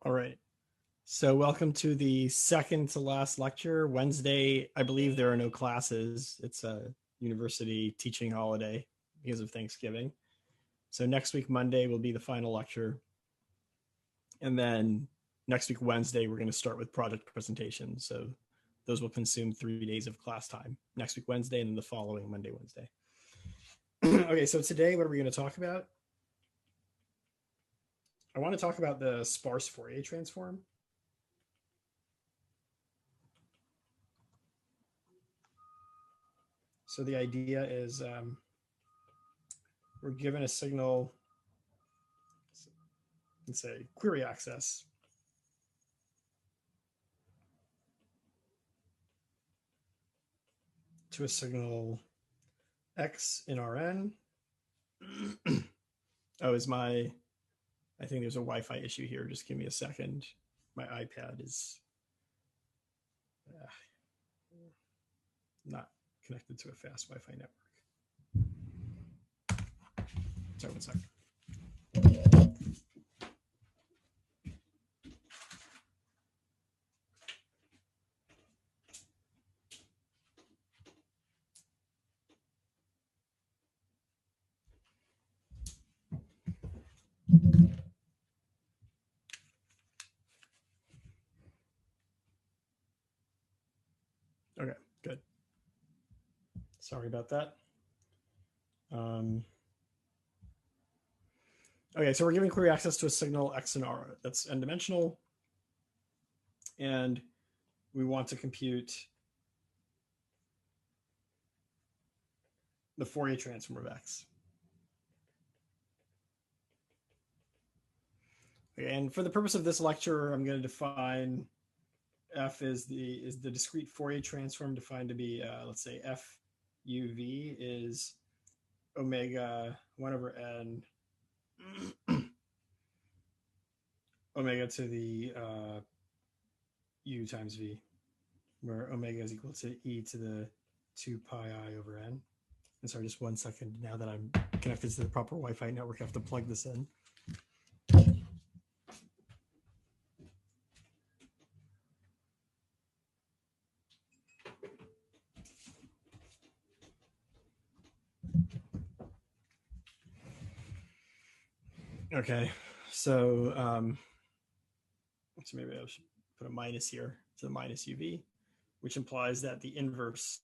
All right. So welcome to the second to last lecture. Wednesday, I believe there are no classes. It's a university teaching holiday because of Thanksgiving. So next week, Monday, will be the final lecture. And then next week, Wednesday, we're going to start with project presentations. So those will consume 3 days of class time. Next week, Wednesday, and then the following Monday, Wednesday. Okay, so today, what are we going to talk about? I want to talk about the sparse Fourier transform. So the idea is we're given a signal, let's say query access. To a signal X in Rn. Oh, I think there's a Wi-Fi issue here. Just give me a second. My iPad is not connected to a fast Wi-Fi network. Sorry, one second. Okay, good. Sorry about that. Okay, so we're giving query access to a signal X and R that's n-dimensional, and we want to compute the Fourier transform of X. Okay, and for the purpose of this lecture, I'm going to define F is the discrete Fourier transform defined to be, let's say F u v is omega 1 over n omega to the u times v, where omega is equal to e to the 2 pi I over n. And sorry, just 1 second. Now that I'm connected to the proper Wi-Fi network, I have to plug this in. Okay, so maybe I should put a minus here to the minus uv, which implies that the inverse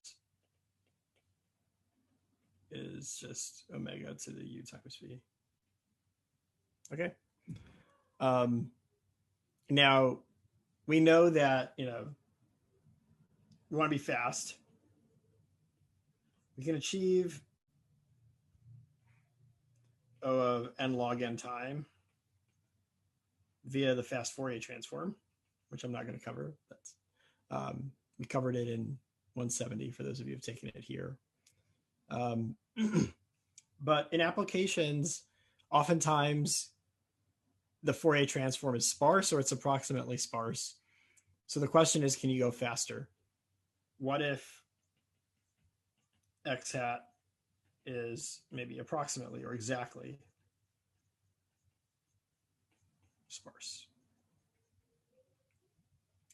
is just omega to the u times v. Okay. Now we know that, we want to be fast. We can achieve O of n log n time via the fast Fourier transform, which I'm not going to cover. That's we covered it in 170 for those of you who have taken it here. But in applications, oftentimes the Fourier transform is sparse or it's approximately sparse. So the question is, can you go faster? What if x hat is maybe approximately or exactly sparse?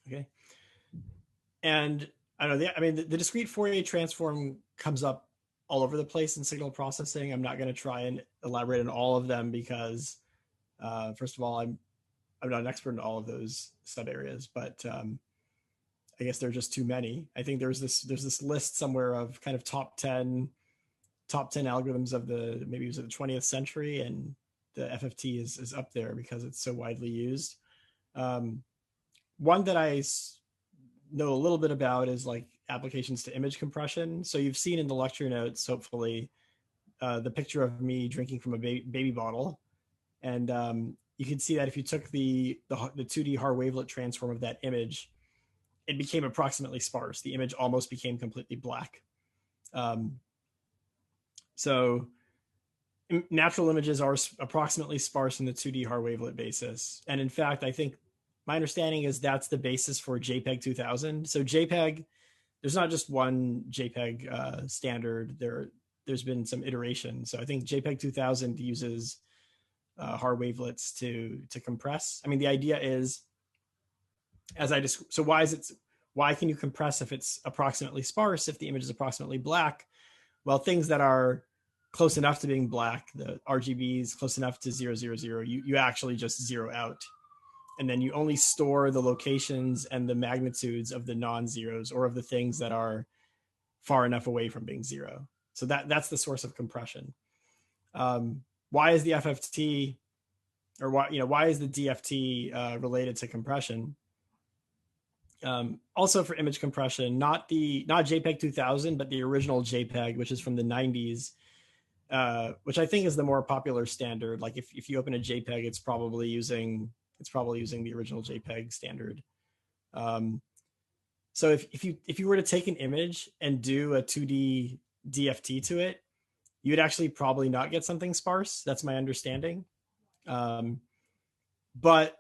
Okay. And I don't know, the discrete Fourier transform comes up all over the place in signal processing. I'm not going to try and elaborate on all of them because, first of all, I'm not an expert in all of those sub areas, but I guess there are just too many. I think there's this list somewhere of kind of top 10 algorithms of maybe it was the 20th century, and the FFT is up there because it's so widely used. One that I know a little bit about is like applications to image compression. So you've seen in the lecture notes, hopefully, the picture of me drinking from a baby bottle. And you can see that if you took the 2D Haar wavelet transform of that image, it became approximately sparse. The image almost became completely black. So natural images are approximately sparse in the 2D Haar wavelet basis. And in fact, I think my understanding is that's the basis for JPEG 2000. So JPEG, there's not just one JPEG standard. There's been some iteration. So I think JPEG 2000 uses hard wavelets to compress. I mean, the idea is, so why can you compress if it's approximately sparse, if the image is approximately black? Well, things that are close enough to being black, the RGBs close enough to 000, you actually just zero out. And then you only store the locations and the magnitudes of the non-zeros, or of the things that are far enough away from being zero. So that's the source of compression. Why is the FFT, or why is the DFT related to compression? Also for image compression, not JPEG 2000, but the original JPEG, which is from the 90s, which I think is the more popular standard. Like if you open a JPEG, it's probably using the original JPEG standard. So if you were to take an image and do a 2D DFT to it, you would actually probably not get something sparse. That's my understanding. But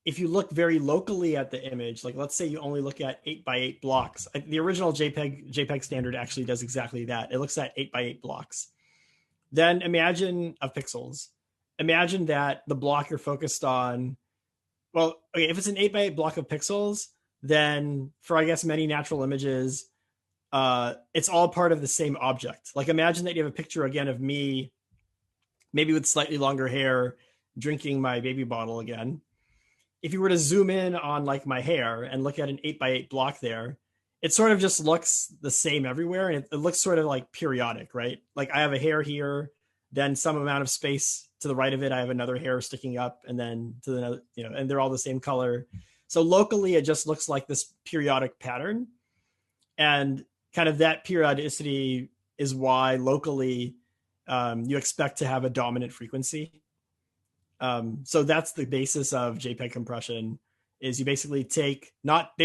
if you look very locally at the image, like let's say you only look at 8x8 blocks, the original JPEG standard actually does exactly that. It looks at 8x8 blocks. Then imagine of pixels. Imagine that the block you're focused on, well, okay, if it's an 8x8 block of pixels, then for, I guess, many natural images, it's all part of the same object. Like imagine that you have a picture again of me, maybe with slightly longer hair, drinking my baby bottle again. If you were to zoom in on like my hair and look at an 8x8 block there, it sort of just looks the same everywhere. And it looks sort of like periodic, right? Like I have a hair here, then some amount of space to the right of it, I have another hair sticking up, and then to the, and they're all the same color. So locally, it just looks like this periodic pattern. And kind of that periodicity is why locally you expect to have a dominant frequency. So that's the basis of JPEG compression, is you basically they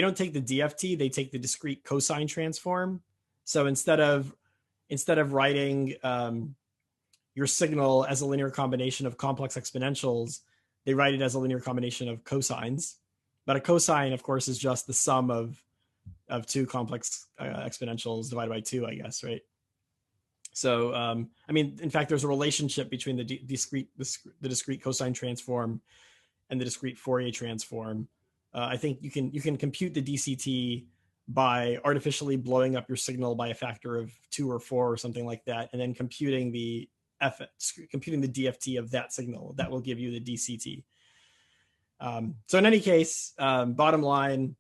don't take the DFT, they take the discrete cosine transform. So instead of writing your signal as a linear combination of complex exponentials, they write it as a linear combination of cosines. But a cosine, of course, is just the sum of two complex exponentials divided by 2, I guess, right? So, I mean, in fact, there's a relationship between the discrete cosine transform and the discrete Fourier transform. I think you can compute the DCT by artificially blowing up your signal by a factor of 2 or 4 or something like that, and then computing the DFT of that signal. That will give you the DCT. So in any case, bottom line,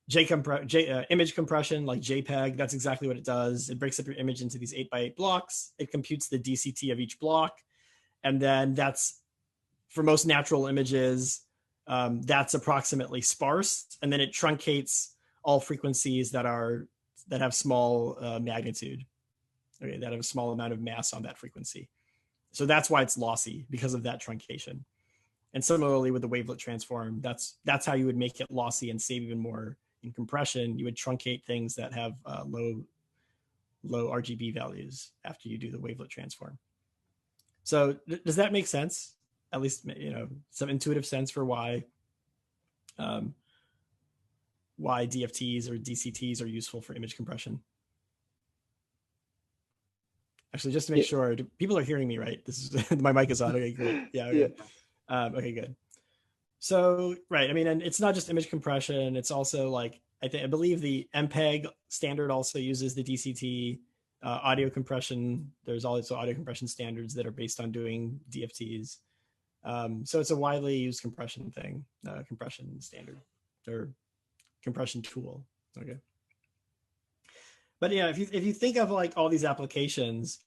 image compression, like JPEG, that's exactly what it does. It breaks up your image into these 8x8 blocks. It computes the DCT of each block. And then that's, for most natural images, that's approximately sparse. And then it truncates all frequencies that have small magnitude. Okay, that have a small amount of mass on that frequency. So that's why it's lossy, because of that truncation. And similarly with the wavelet transform, that's how you would make it lossy and save even more in compression. You would truncate things that have low RGB values after you do the wavelet transform. So does that make sense? At least, some intuitive sense for why DFTs or DCTs are useful for image compression. Actually, just to make sure, people are hearing me, right? This is my mic is on. Okay, great. Yeah. Okay. Yeah. Okay, good. So, right. I mean, and it's not just image compression. It's also like, I believe the MPEG standard also uses the DCT. Audio compression. There's also audio compression standards that are based on doing DFTs. So it's a widely used compression standard or compression tool. Okay. But yeah, if you think of like all these applications,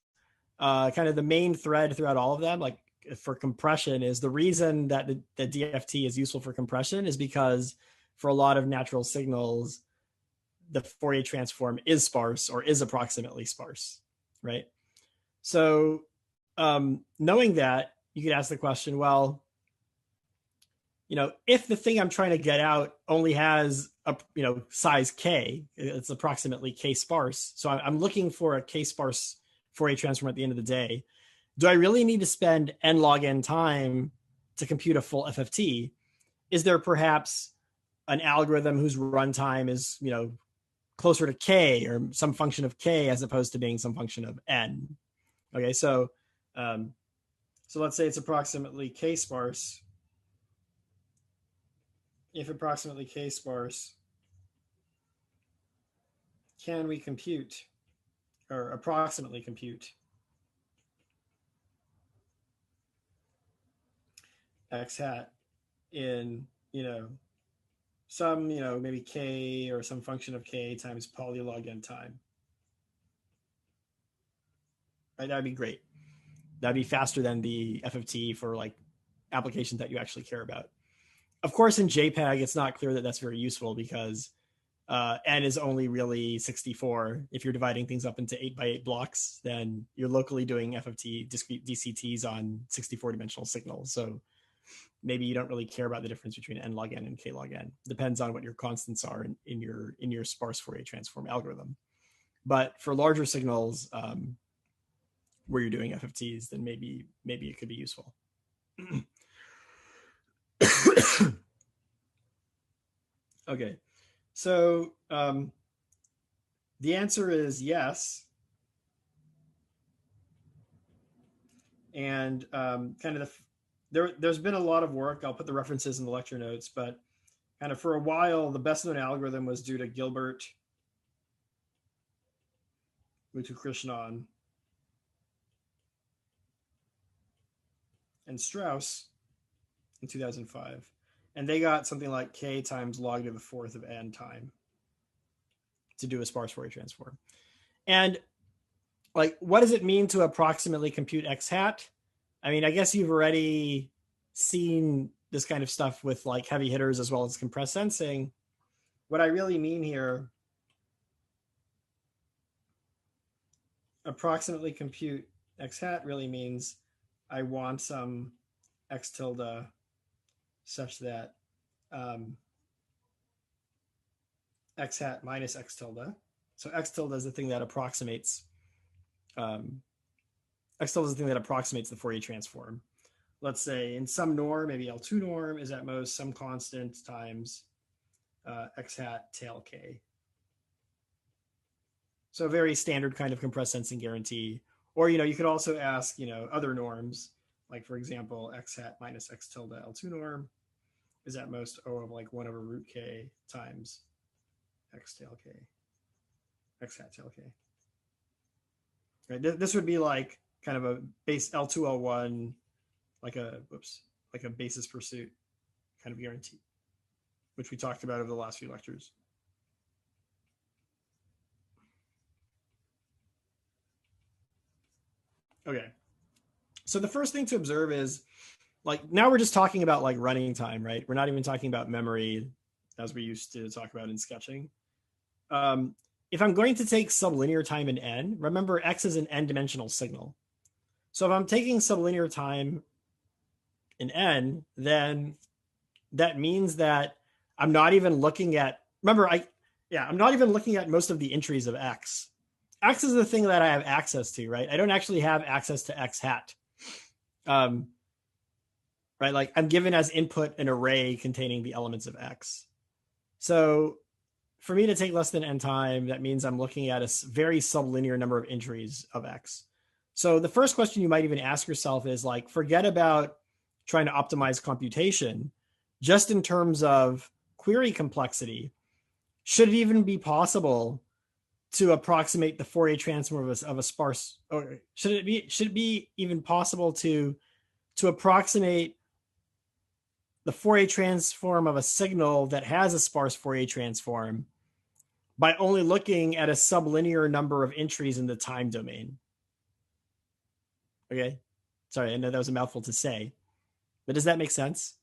kind of the main thread throughout all of them, like for compression, is the reason that the DFT is useful for compression is because for a lot of natural signals, the Fourier transform is sparse or is approximately sparse, right? So knowing that, you could ask the question, well, if the thing I'm trying to get out only has a size k, it's approximately k sparse. So I'm looking for a k sparse Fourier transform at the end of the day. Do I really need to spend n log n time to compute a full FFT? Is there perhaps an algorithm whose runtime is closer to k, or some function of k as opposed to being some function of n? Okay, so So let's say it's approximately k sparse. If approximately k sparse, can we compute or approximately compute x hat in, some, maybe k or some function of k times polylog n time? Right, that'd be great. That'd be faster than the FFT for like applications that you actually care about. Of course, in JPEG, it's not clear that that's very useful because n is only really 64. If you're dividing things up into 8x8 blocks, then you're locally doing FFT discrete DCTs on 64-dimensional signals. So maybe you don't really care about the difference between n log n and k log n. Depends on what your constants are in your sparse Fourier transform algorithm. But for larger signals where you're doing FFTs, then maybe it could be useful. Okay, so the answer is yes. And kind of there's been a lot of work. I'll put the references in the lecture notes, but kind of for a while, the best known algorithm was due to Gilbert, Muthukrishnan, and Strauss in 2005. And they got something like k times log to the fourth of n time to do a sparse Fourier transform. And like, what does it mean to approximately compute x hat? I mean, I guess you've already seen this kind of stuff with like heavy hitters as well as compressed sensing. What I really mean here, approximately compute x hat really means I want some x tilde such that x hat minus x tilde. So x tilde is the thing that approximates x tilde is the thing that approximates the Fourier transform. Let's say in some norm, maybe L2 norm is at most some constant times x hat tail k. So a very standard kind of compressed sensing guarantee. Or, you could also ask, other norms, like for example, x hat minus x tilde L2 norm is at most O of like 1 over root k times x tail k, x hat tail k. Right? This would be like kind of a base L2 L1, like a basis pursuit kind of guarantee, which we talked about over the last few lectures. Okay. So the first thing to observe is, like, now we're just talking about like running time, right? We're not even talking about memory as we used to talk about in sketching. If I'm going to take sublinear time in n, remember x is an n-dimensional signal. So if I'm taking sublinear time in n, then that means that I'm not even looking at, I'm not even looking at most of the entries of x. X is the thing that I have access to, right? I don't actually have access to x hat. Right? Like I'm given as input an array containing the elements of x. So for me to take less than n time, that means I'm looking at a very sublinear number of entries of x. So the first question you might even ask yourself is like, forget about trying to optimize computation, just in terms of query complexity. Should it even be possible to approximate the Fourier transform of a sparse, or should it be even possible to approximate the Fourier transform of a signal that has a sparse Fourier transform by only looking at a sublinear number of entries in the time domain? Okay. Sorry, I know that was a mouthful to say, but does that make sense?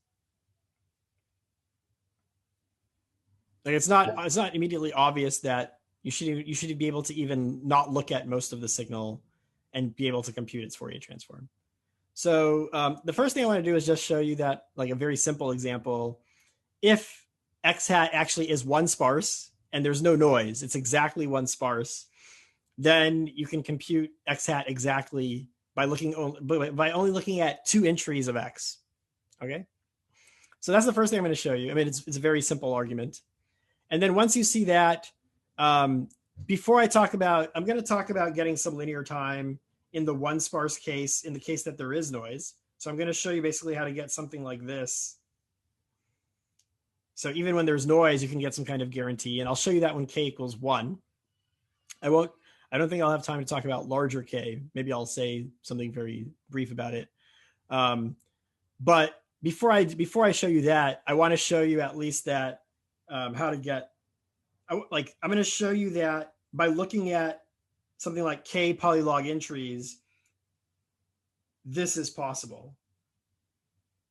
Like it's not immediately obvious that you should be able to even not look at most of the signal and be able to compute its Fourier transform. So the first thing I want to do is just show you that, like a very simple example. If x hat actually is one sparse and there's no noise, it's exactly one sparse, then you can compute x hat exactly by only looking at 2 entries of x. Okay, so that's the first thing I'm going to show you. I mean, it's a very simple argument. And then once you see that, before I'm going to talk about getting some linear time in the one sparse case, in the case that there is noise. So I'm going to show you basically how to get something like this. So even when there's noise, you can get some kind of guarantee. And I'll show you that when k equals 1. I don't think I'll have time to talk about larger k. Maybe I'll say something very brief about it. But before I show you that, I want to show you at least that how to get, I'm going to show you that by looking at something like k polylog entries, this is possible.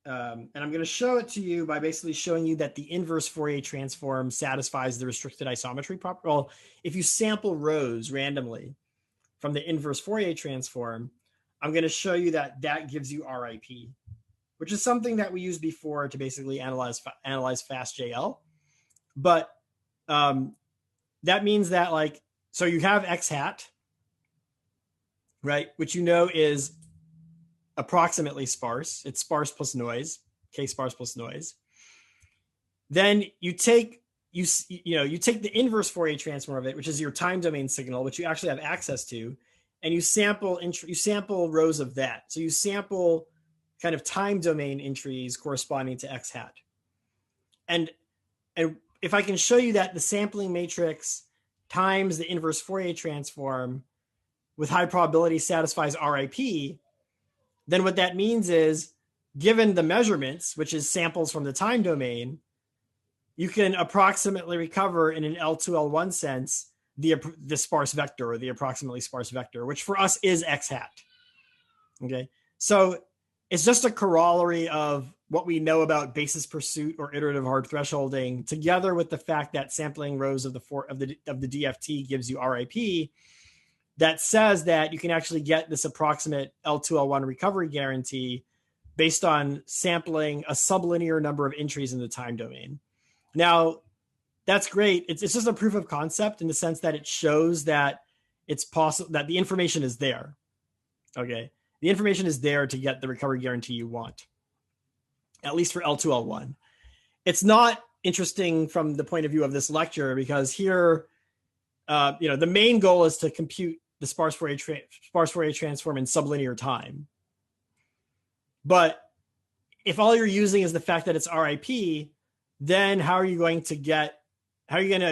And I'm going to show it to you by basically showing you that the inverse Fourier transform satisfies the restricted isometry property. Well, if you sample rows randomly from the inverse Fourier transform, I'm going to show you that that gives you RIP, which is something that we used before to basically analyze FastJL. But that means that, like, so you have x hat, right, which you know is approximately sparse. It's sparse plus noise, k sparse plus noise. Then you take the inverse Fourier transform of it, which is your time domain signal, which you actually have access to, and you sample rows of that. So you sample kind of time domain entries corresponding to x hat. And if I can show you that the sampling matrix times the inverse Fourier transform with high probability satisfies RIP, then what that means is, given the measurements, which is samples from the time domain, you can approximately recover in an L2L1 sense the sparse vector, or the approximately sparse vector, which for us is x hat. Okay, so it's just a corollary of what we know about basis pursuit or iterative hard thresholding, together with the fact that sampling rows of the DFT gives you RIP. That says that you can actually get this approximate L2L1 recovery guarantee based on sampling a sublinear number of entries in the time domain. Now, that's great. It's just a proof of concept in the sense that it shows that it's possible, that the information is there. Okay, the information is there to get the recovery guarantee you want, at least for L2L1. It's not interesting from the point of view of this lecture, because here, the main goal is to compute the sparse Fourier transform in sublinear time. But if all you're using is the fact that it's RIP, then how are you going to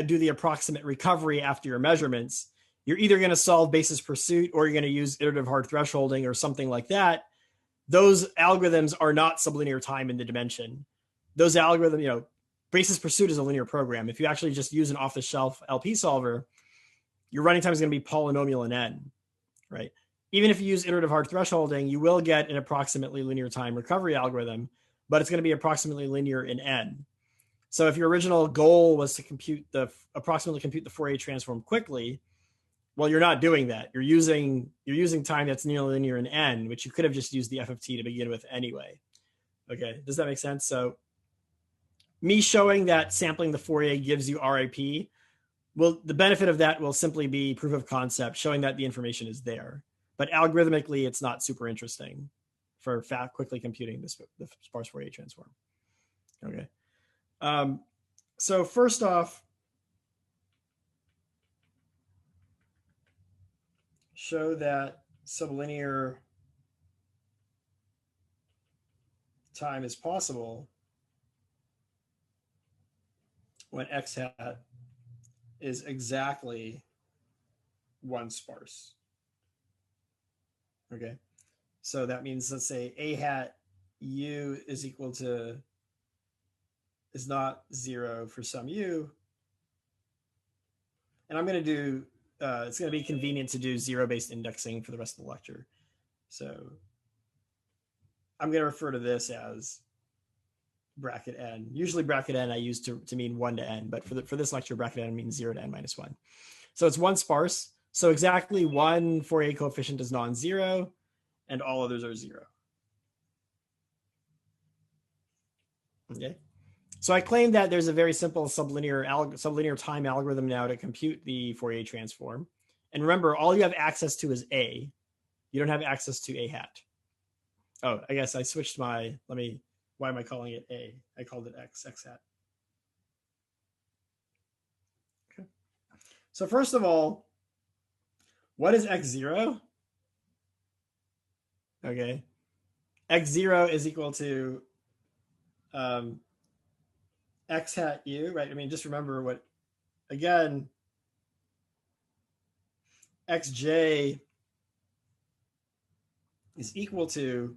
do the approximate recovery after your measurements? You're either going to solve basis pursuit, or you're going to use iterative hard thresholding or something like that. Those algorithms are not sublinear time in the dimension. Those algorithms, basis pursuit is a linear program. If you actually just use an off-the-shelf LP solver, your running time is going to be polynomial in n, right? Even if you use iterative hard thresholding, you will get an approximately linear time recovery algorithm, but it's going to be approximately linear in n. So if your original goal was to approximately compute the Fourier transform quickly, well, you're not doing that. You're using time that's nearly linear in n, which you could have just used the FFT to begin with anyway. Okay, does that make sense? So me showing that sampling the Fourier gives you RIP, well, the benefit of that will simply be proof of concept, showing that the information is there. But algorithmically, it's not super interesting for quickly computing the sparse Fourier transform. Okay. So first off, show that sublinear time is possible when x hat is exactly one sparse. Okay, so that means, let's say a hat u is not 0 for some u, and I'm going to do it's going to be convenient to do zero-based indexing for the rest of the lecture. So I'm going to refer to this as bracket n. Usually bracket n I use to mean 1 to n, but for this lecture, bracket n means 0 to n minus 1. So it's one sparse. So exactly one Fourier coefficient is non-zero, and all others are 0. Okay. So I claim that there's a very simple sublinear time algorithm now to compute the Fourier transform. And remember, all you have access to is A. You don't have access to A hat. Oh, I guess I switched why am I calling it A? I called it X hat. Okay. So first of all, what is X0? Okay. X0 is equal to um, X hat U, right? I mean, just remember what, again, Xj is equal to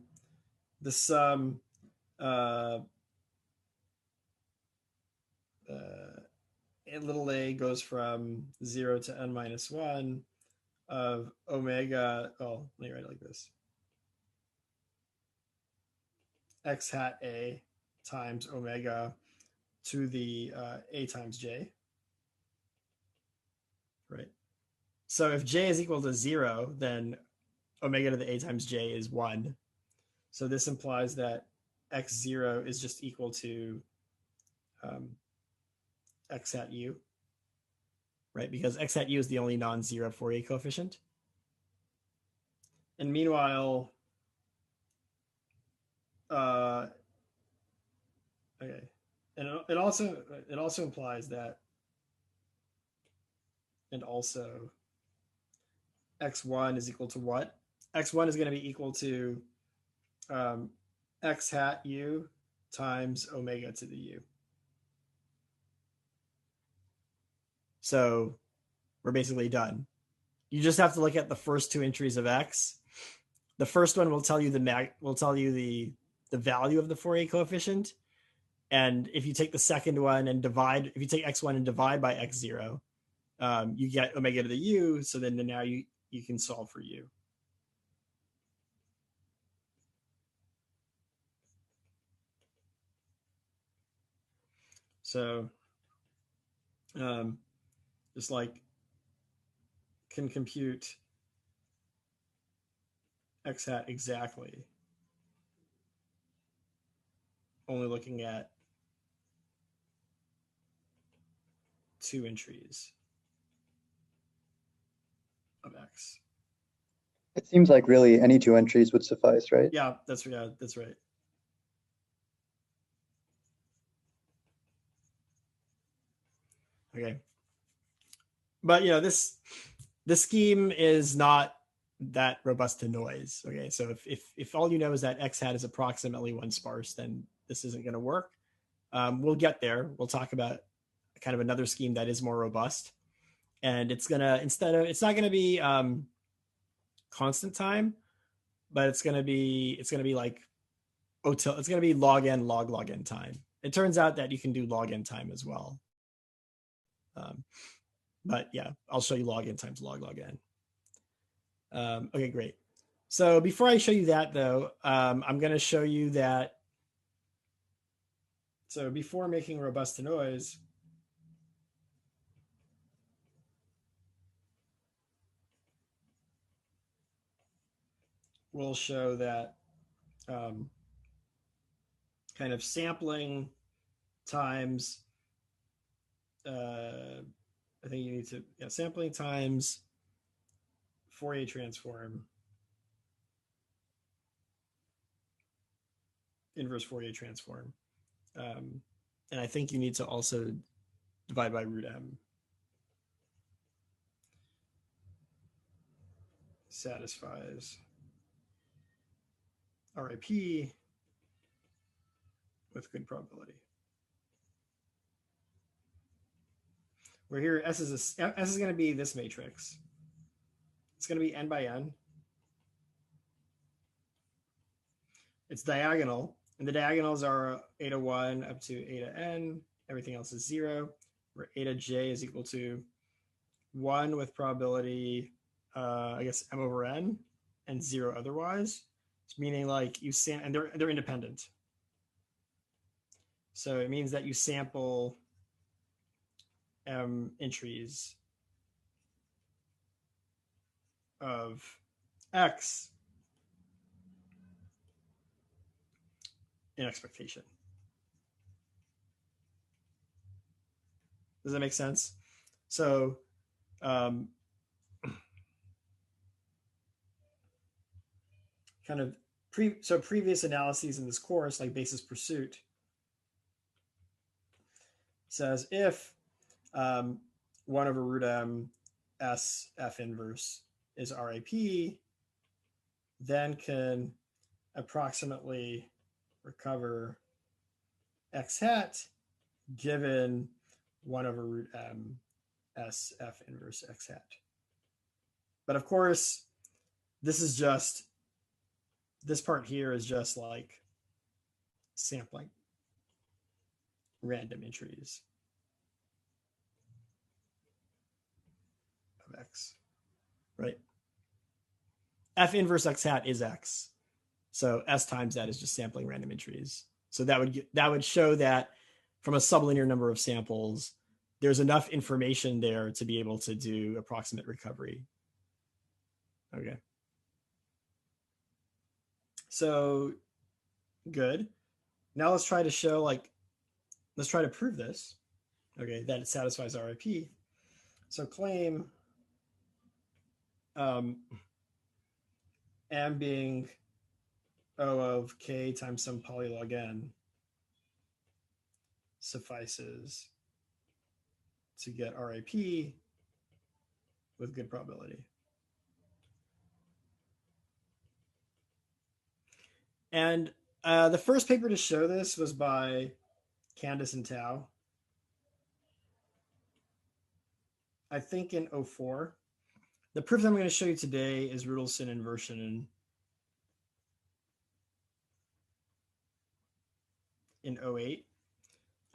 the sum uh, little a goes from 0 to n minus 1 of omega. Oh, let me write it like this: x hat a times omega to the a times j, right? So if j is equal to 0, then omega to the a times j is 1. So this implies that x0 is just equal to um, x hat u, right? Because x hat u is the only non-zero Fourier coefficient. And meanwhile, okay, and it also implies that, and also x1 is equal to what? X1 is going to be equal to um, x hat u times omega to the u. So we're basically done. You just have to look at the first two entries of x. The first one will tell you the value of the Fourier coefficient, and if you take the second one and divide, if you take x1 and divide by x0, you get omega to the u. So then now you can solve for u. So just like can compute x hat exactly, only looking at two entries of x. It seems like really any two entries would suffice, right? Yeah, that's right. Okay, but this scheme is not that robust to noise. Okay, so if all you know is that x hat is approximately one sparse, then this isn't going to work. We'll get there. We'll talk about kind of another scheme that is more robust, and it's not gonna be constant time, but it's gonna be like it's gonna be log n log n time. It turns out that you can do log n time as well. But yeah, I'll show you log n times log n. Okay, great. So before I show you that, though, I'm going to show you that. So before making robust to noise, we'll show that kind of sampling times, I think you need to, sampling times Fourier transform, inverse Fourier transform. And I think you need to also divide by root m. Satisfies RIP with good probability. Where here S is going to be this matrix. It's going to be n by n. It's diagonal, and the diagonals are eta 1 up to eta n. Everything else is 0, where eta j is equal to 1 with probability, I guess, m over n, and 0 otherwise. It's meaning like and they're independent. So it means that you sample m entries of x in expectation. Does that make sense? So kind of previous analyses in this course, like basis pursuit, says if 1 over root m s f inverse is RIP, then can approximately recover x hat given 1 over root m s f inverse x hat. But of course, this part here is just like sampling random entries of x, right? F inverse x hat is x. So S times that is just sampling random entries. So that would show that from a sublinear number of samples, there's enough information there to be able to do approximate recovery. Okay. So good. Now let's try to show, let's try to prove this. Okay, that it satisfies RIP. So claim m being O of k times some polylog n suffices to get RIP with good probability. And the first paper to show this was by Candace and Tao, I think in 2004. The proof that I'm going to show you today is Rudelson inversion in 2008.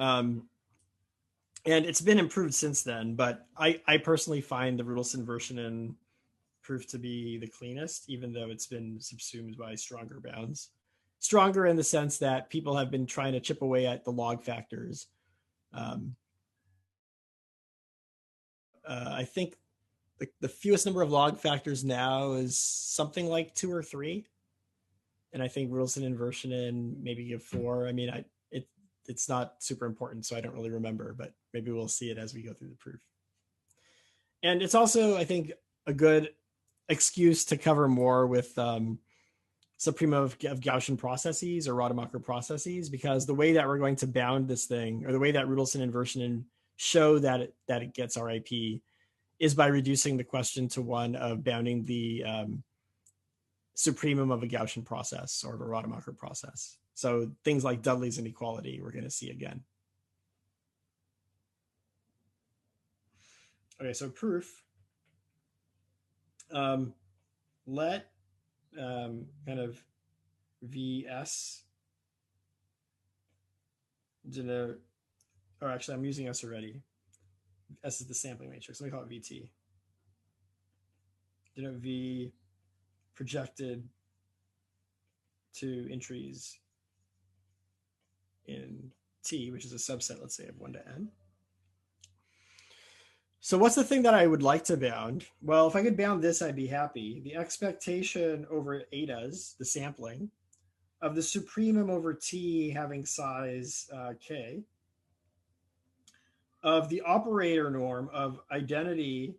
And it's been improved since then, but I personally find the Rudelson version proof to be the cleanest, even though it's been subsumed by stronger bounds. Stronger in the sense that people have been trying to chip away at the log factors. I think the fewest number of log factors now is something like 2 or 3. And I think Rudelson inversion maybe give 4. I mean, it's not super important, so I don't really remember, but maybe we'll see it as we go through the proof. And it's also, I think, a good excuse to cover more with suprema of Gaussian processes or Rademacher processes, because the way that we're going to bound this thing, or the way that Rudelson inversion show that it gets RIP, is by reducing the question to one of bounding the supremum of a Gaussian process or of a Rademacher process. So things like Dudley's inequality we're going to see again. Okay, so proof. Let kind of VS denote, or actually I'm using S already. S is the sampling matrix. Let me call it VT. Denote V projected to entries in T, which is a subset, let's say, of 1 to n. So what's the thing that I would like to bound? Well, if I could bound this, I'd be happy. The expectation over etas, the sampling, of the supremum over T having size k, of the operator norm of identity,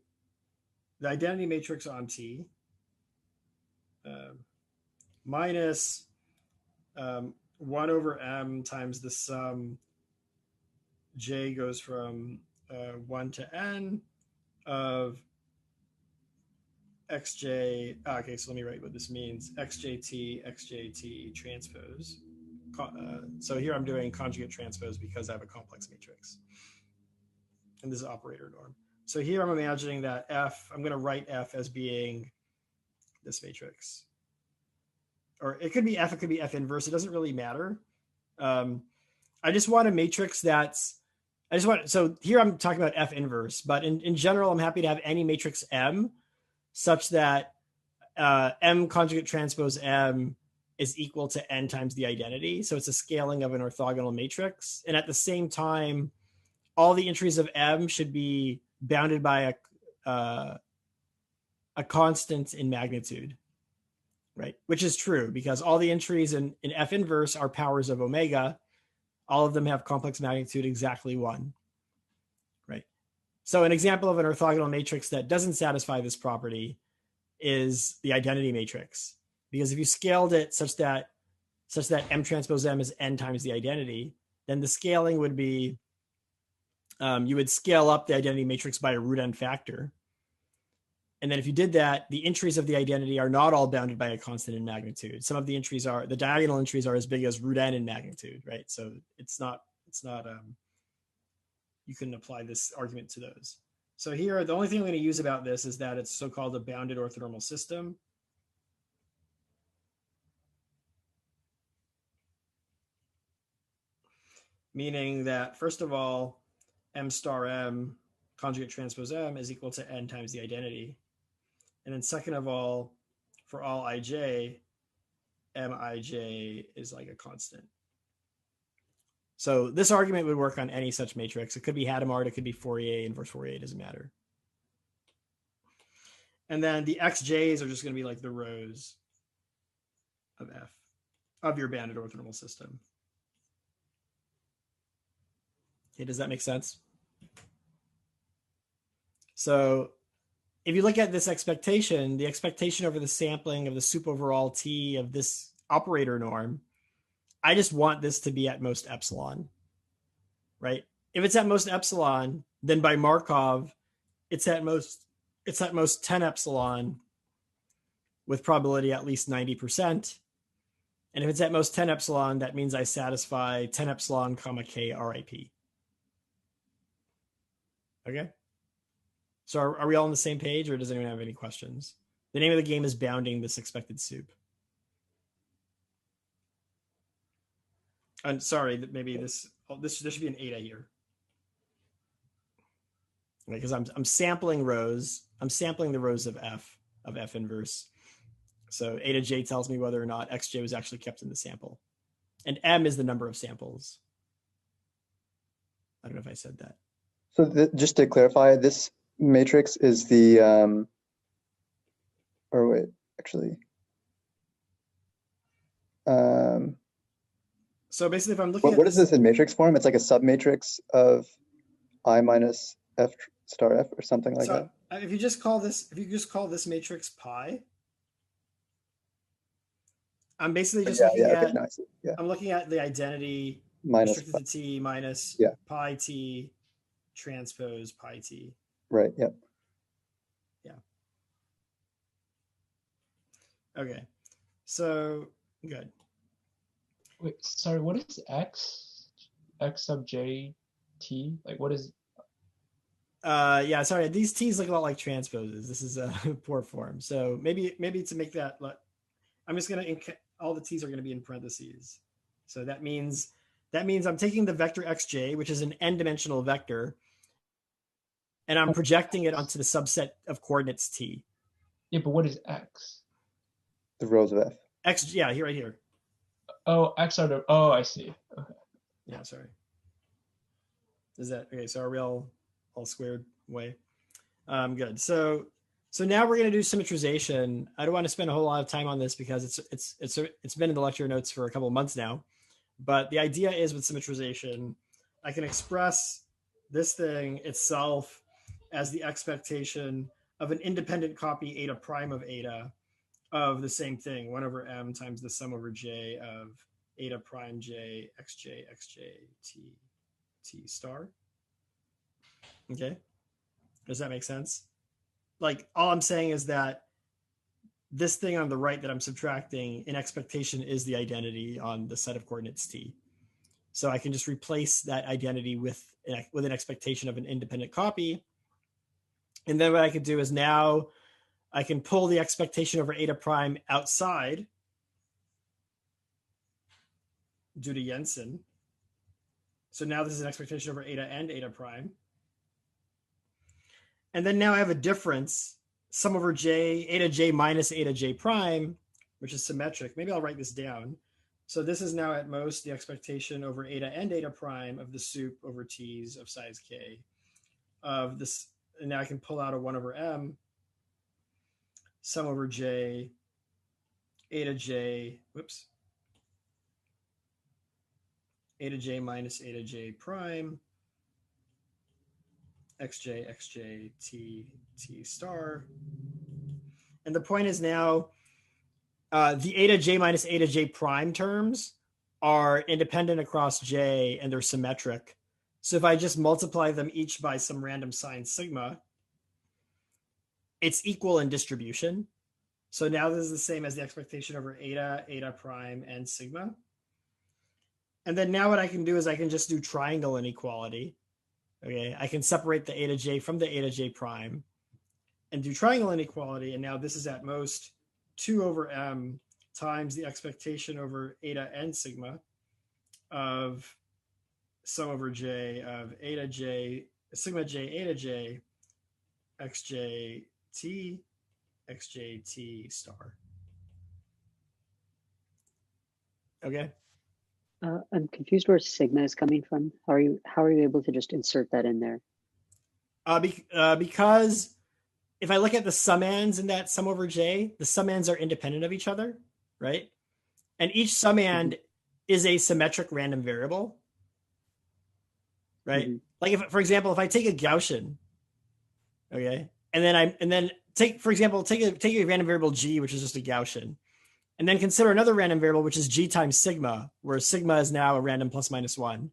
the identity matrix on T, minus 1 over m times the sum j goes from 1 to n of xj. Okay, so let me write what this means. xjt transpose. So here I'm doing conjugate transpose because I have a complex matrix. And this is operator norm. So here I'm imagining that F, I'm going to write F as being this matrix. Or it could be F, it could be F inverse. It doesn't really matter. I just want a matrix so here I'm talking about F inverse, but in general, I'm happy to have any matrix M such that M conjugate transpose M is equal to n times the identity. So it's a scaling of an orthogonal matrix. And at the same time, all the entries of M should be bounded by a constant in magnitude, right? Which is true because all the entries in F inverse are powers of omega. All of them have complex magnitude exactly 1, right? So an example of an orthogonal matrix that doesn't satisfy this property is the identity matrix, because if you scaled it such that M transpose M is n times the identity, then the scaling would be, you would scale up the identity matrix by a root n factor. And then if you did that, the entries of the identity are not all bounded by a constant in magnitude. Some of the entries are, the diagonal entries are as big as root n in magnitude, right? So it's not, you couldn't apply this argument to those. So here, the only thing I'm going to use about this is that it's so-called a bounded orthonormal system. Meaning that, first of all, m star m conjugate transpose m is equal to n times the identity. And then second of all, for all ij, mij is like a constant. So this argument would work on any such matrix. It could be Hadamard, it could be Fourier, inverse Fourier, it doesn't matter. And then the xj's are just going to be like the rows of F of your bounded orthonormal system. Okay, does that make sense? So if you look at this expectation, the expectation over the sampling of the sup over all T of this operator norm, I just want this to be at most epsilon, right? If it's at most epsilon, then by Markov, it's at most 10 epsilon with probability at least 90%. And if it's at most 10 epsilon, that means I satisfy 10 epsilon comma k RIP. Okay. So are we all on the same page, or does anyone have any questions? The name of the game is bounding this expected sup. I'm sorry, maybe this there should be an eta here. Because I'm sampling rows. I'm sampling the rows of F inverse. So eta j tells me whether or not xj was actually kept in the sample. And m is the number of samples. I don't know if I said that. So just to clarify, this matrix is the, or wait, actually. So basically, if I'm looking at what is this in matrix form? It's like a submatrix of I minus F star F or something like that. If you just call this matrix pi, I'm basically just looking at, yeah. I'm looking at the identity minus restricted to T minus pi T transpose pi T. Right, yep. Yeah. Okay. So, good. Wait, sorry, what is X sub J T? Like, what is? Yeah, sorry. These T's look a lot like transposes. This is a poor form. So maybe to make that, I'm just gonna all the T's are gonna be in parentheses. So that means I'm taking the vector xj, which is an n-dimensional vector, and I'm projecting it onto the subset of coordinates T. Yeah, but what is X? The rows of F. X, yeah, right here. Oh, X are the, oh, I see. Okay. Yeah, sorry. Is that, okay, so are we all squared way? Good. So now we're going to do symmetrization. I don't want to spend a whole lot of time on this because it's been in the lecture notes for a couple of months now. But the idea is with symmetrization, I can express this thing itself as the expectation of an independent copy eta prime of eta of the same thing, 1 over m times the sum over j of eta prime j xj t star. Okay, does that make sense? Like, all I'm saying is that this thing on the right that I'm subtracting in expectation is the identity on the set of coordinates T. So I can just replace that identity with an expectation of an independent copy. And then what I could do is now I can pull the expectation over eta prime outside due to Jensen. So now this is an expectation over eta and eta prime. And then now I have a difference, sum over j, eta j minus eta j prime, which is symmetric. Maybe I'll write this down. So this is now at most the expectation over eta and eta prime of the sup over t's of size k of this. And now I can pull out a 1 over m, sum over j, eta j, eta j minus eta j prime, xj t star. And the point is now the eta j minus eta j prime terms are independent across j and they're symmetric. So if I just multiply them each by some random sign sigma, it's equal in distribution. So now this is the same as the expectation over eta, eta prime, and sigma. And then now what I can do is I can just do triangle inequality. Okay, I can separate the eta j from the eta j prime and do triangle inequality. And now this is at most 2 over m times the expectation over eta n sigma of sum over j of eta j, sigma j, eta j, xj t, xj t star. Okay. I'm confused where sigma is coming from. How are you able to just insert that in there? Because if I look at the summands in that sum over j, the summands are independent of each other, right? And each summand is a symmetric random variable, right? Like if, for example, if I take a Gaussian, okay, and then take, for example, take a random variable g, which is just a Gaussian, and then consider another random variable, which is g times sigma, where sigma is now a random plus minus 1.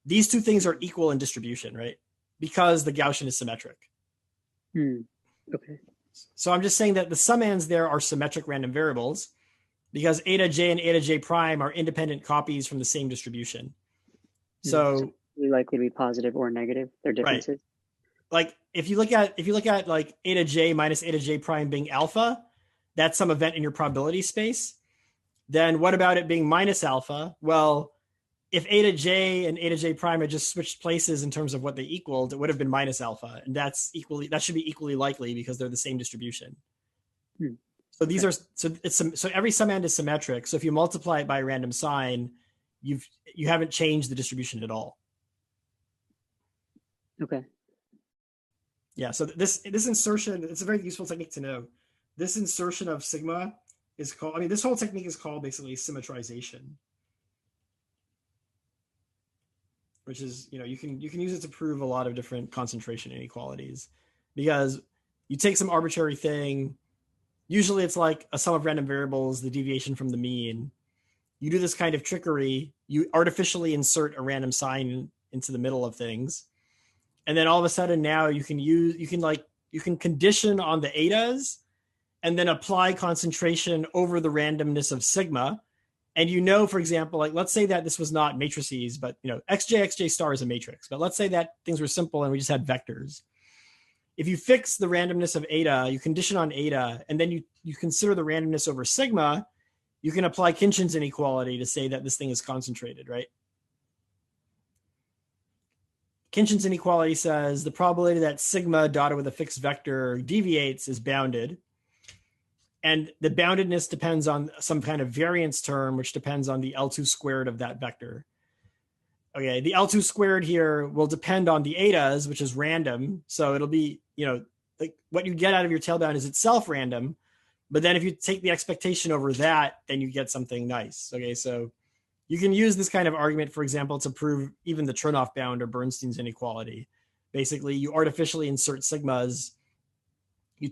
These two things are equal in distribution, right? Because the Gaussian is symmetric. Okay. So I'm just saying that the summands there are symmetric random variables because eta j and eta j prime are independent copies from the same distribution. So likely to be positive or negative, their differences. Right. Like if you look at like eta j minus eta j prime being alpha, that's some event in your probability space. Then what about it being minus alpha? Well, if eta j and eta j prime had just switched places in terms of what they equaled, it would have been minus alpha, and that should be equally likely because they're the same distribution. So these are so every summand is symmetric. So if you multiply it by a random sign, you haven't changed the distribution at all. Okay. Yeah. So this insertion, it's a very useful technique to know. This insertion of sigma is called. I mean, this whole technique is called basically symmetrization, which is, you can use it to prove a lot of different concentration inequalities, because you take some arbitrary thing. Usually it's like a sum of random variables, the deviation from the mean. You do this kind of trickery. You artificially insert a random sign into the middle of things. And then all of a sudden now you can condition on the etas and then apply concentration over the randomness of sigma. And for example, like let's say that this was not matrices, but xj star is a matrix. But let's say that things were simple and we just had vectors. If you fix the randomness of eta, you condition on eta, and then you consider the randomness over sigma, you can apply Khinchin's inequality to say that this thing is concentrated, right? Khinchin's inequality says the probability that sigma dotted with a fixed vector deviates is bounded. And the boundedness depends on some kind of variance term, which depends on the L2 squared of that vector. Okay, the L2 squared here will depend on the etas, which is random. So it'll be, like what you get out of your tail bound is itself random. But then if you take the expectation over that, then you get something nice. Okay, so you can use this kind of argument, for example, to prove even the Chernoff bound or Bernstein's inequality. Basically, you artificially insert sigmas. You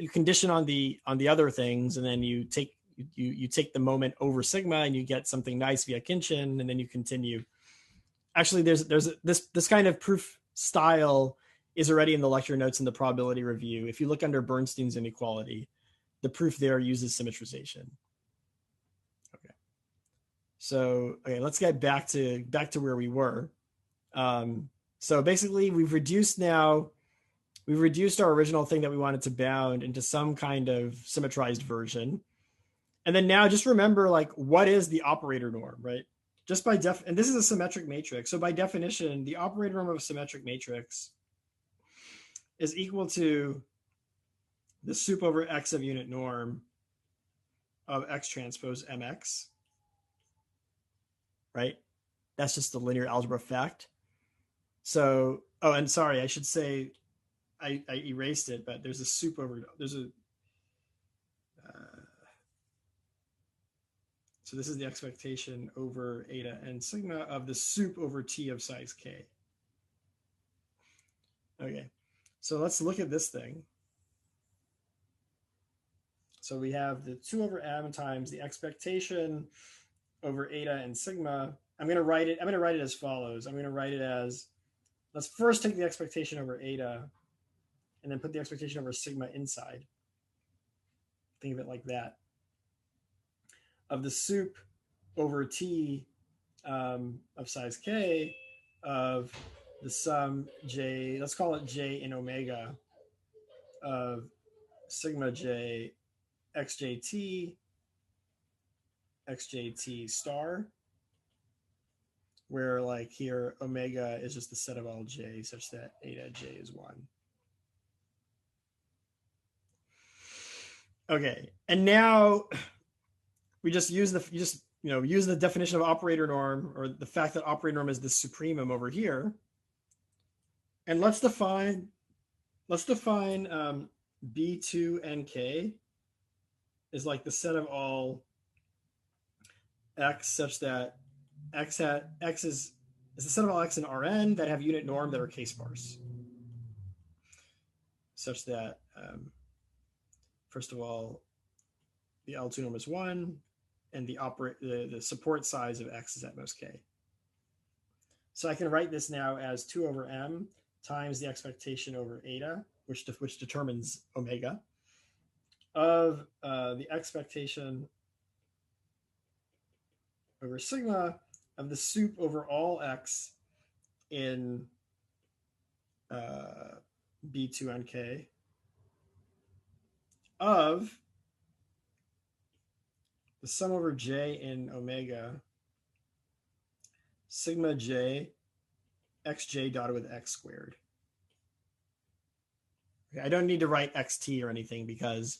condition on the other things, and then you take the moment over sigma, and you get something nice via Khinchin, and then you continue. Actually, there's this kind of proof style is already in the lecture notes in the probability review. If you look under Bernstein's inequality, the proof there uses symmetrization. Okay. So let's get back to where we were. So basically, we've reduced our original thing that we wanted to bound into some kind of symmetrized version. And then now just remember, like, what is the operator norm, right? Just by and this is a symmetric matrix. So by definition, the operator norm of a symmetric matrix is equal to the sup over x of unit norm of x transpose mx, right? That's just the linear algebra fact. So, and sorry, I should say, I erased it, but there's a sup over, so this is the expectation over eta and sigma of the sup over t of size k. Okay, so let's look at this thing. So we have the 2 over m times the expectation over eta and sigma. I'm going to write it as follows. I'm going to write it as, let's first take the expectation over eta. and then put the expectation over sigma inside. Think of it like that. Of the sup over T of size K of the sum J, let's call it J in omega of sigma J xjt star, where like here omega is just the set of all j such that eta j is 1. Okay, and now we just use use the definition of operator norm, or the fact that operator norm is the supremum over here, and let's define B2nk is like the set of all x such that x is the set of all x in Rn that have unit norm that are k-sparse, such that first of all the L2 norm is 1 and the support size of x is at most k. So I can write this now as 2 over m times the expectation over eta, which determines omega, of the expectation over sigma of the sup over all x in B2nk of the sum over j in omega sigma j xj dotted with x squared. Okay, I don't need to write xt or anything because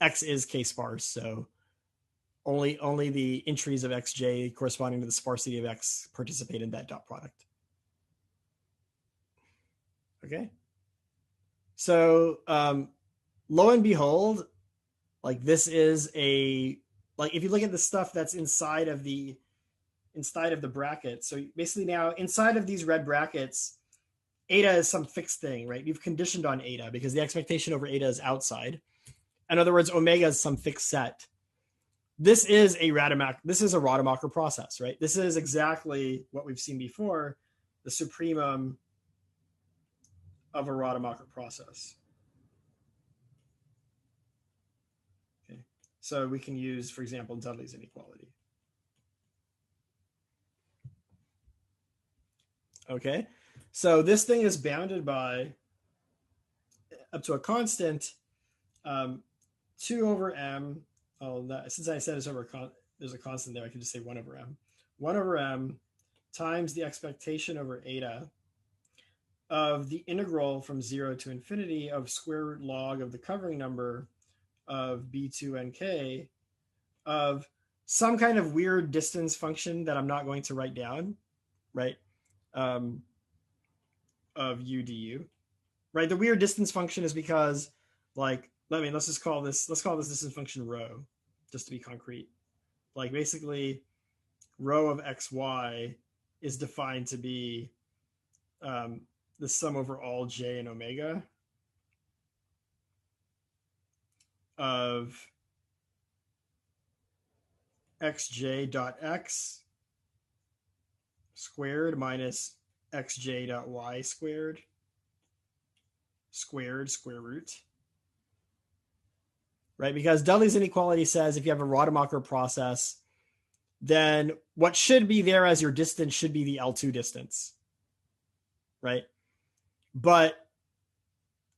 x is k-sparse, so only the entries of xj corresponding to the sparsity of x participate in that dot product. Okay, so lo and behold, like this is like if you look at the stuff that's inside of the bracket, so basically now inside of these red brackets, eta is some fixed thing, right? You've conditioned on eta because the expectation over eta is outside. In other words, omega is some fixed set. This is a Rademacher process, right? This is exactly what we've seen before, the supremum of a Rademacher process. Okay, so we can use, for example, Dudley's inequality. Okay, so this thing is bounded by up to a constant 2 over m. Oh, since I said it's over, there's a constant there, I can just say 1 over m. 1 over m times the expectation over eta of the integral from 0 to infinity of square root log of the covering number of B2nk of some kind of weird distance function that I'm not going to write down, right? Of u du, right? The weird distance function is because, like, let's call this distance function rho, just to be concrete. Like basically, rho of xy is defined to be the sum over all j and omega of xj dot x squared minus xj dot y squared square root. Right? Because Dudley's inequality says if you have a Rademacher process, then what should be there as your distance should be the L2 distance. Right? But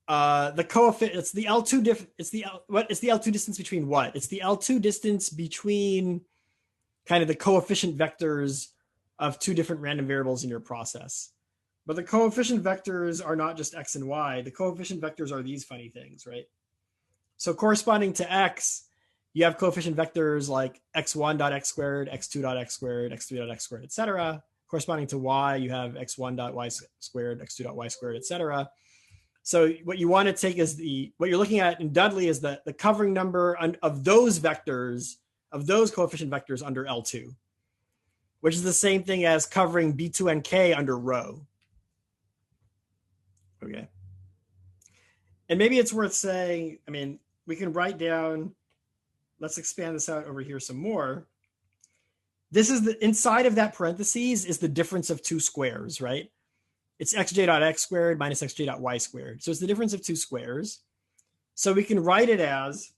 the coefficient, it's the L2 it's the L2 distance between what? It's the L2 distance between kind of the coefficient vectors of two different random variables in your process. But the coefficient vectors are not just x and y. The coefficient vectors are these funny things, right? So corresponding to x, you have coefficient vectors like x1 dot x squared, x2 dot x squared, x3 dot x squared, etc. Corresponding to y, you have x1 dot y squared, x2 dot y squared, etc. So what you want to take is what you're looking at in Dudley is the covering number of those vectors, of those coefficient vectors under L2, which is the same thing as covering B2nk under rho. Okay. And maybe it's worth saying, I mean, we can write down, let's expand this out over here some more. This is the inside of that parentheses is the difference of two squares, right? it's xj dot x squared minus xj dot y squared. So it's the difference of two squares. So we can write it as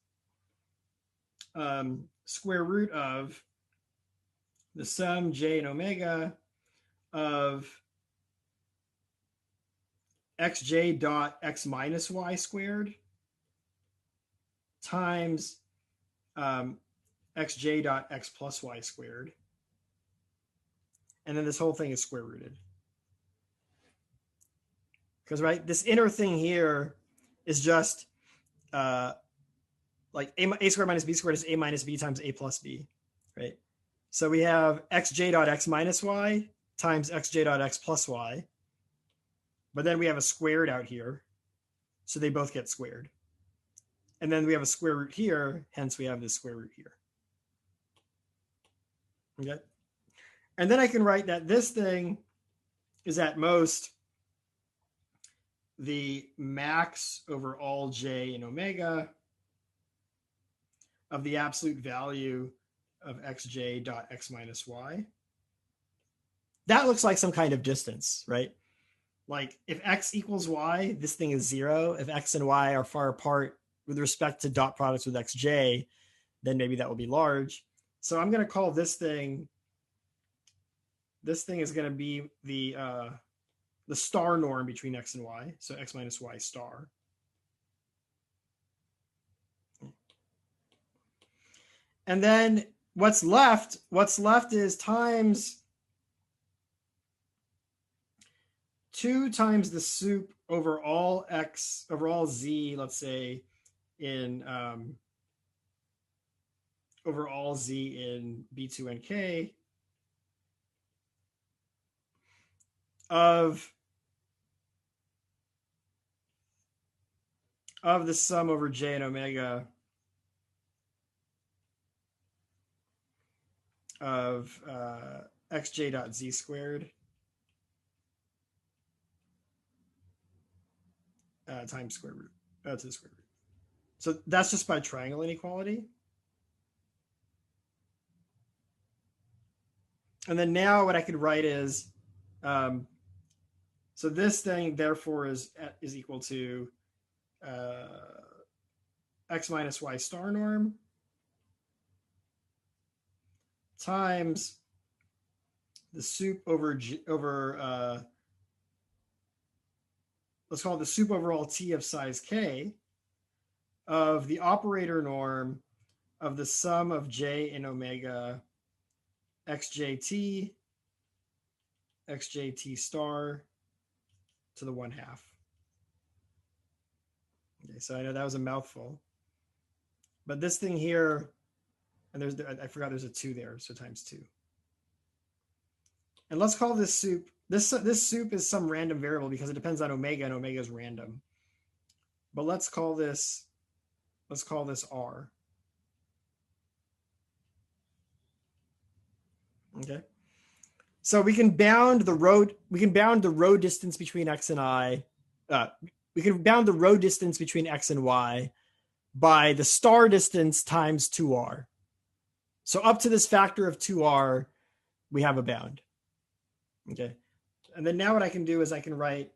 square root of the sum j and omega of xj dot x minus y squared times xj dot x plus y squared. And then this whole thing is square rooted. Because, right, this inner thing here is just like a squared minus b squared is a minus b times a plus b, right? So we have xj dot x minus y times xj dot x plus y. But then we have a squared out here. So they both get squared. And then we have a square root here. Hence, we have this square root here. Okay. And then I can write that this thing is at most the max over all j and omega of the absolute value of xj dot x minus y. That looks like some kind of distance, right? Like if x equals y, this thing is 0. If x and y are far apart with respect to dot products with xj, then maybe that will be large. So I'm going to call this thing is going to be the star norm between x and y, so x minus y star. And then what's left is times 2 times the sup over all x, over all z, let's say, in over all z in B2 and K of the sum over j and omega of xj dot z squared times square root to the square root. So that's just by triangle inequality. And then now what I could write is, so this thing therefore is equal to x minus y star norm times the sup over let's call it the sup over all t of size k of the operator norm of the sum of j and omega xjt star to the 1/2. Okay, so I know that was a mouthful, but this thing here, and I forgot there's a 2 there, so times 2. And let's call this sup, this sup is some random variable because it depends on omega, and omega is random. But let's call this r. Okay. So we can bound the row distance between x and I. We can bound the row distance between x and y by the star distance times 2r. So up to this factor of 2r, we have a bound. Okay. And then now what I can do is I can write,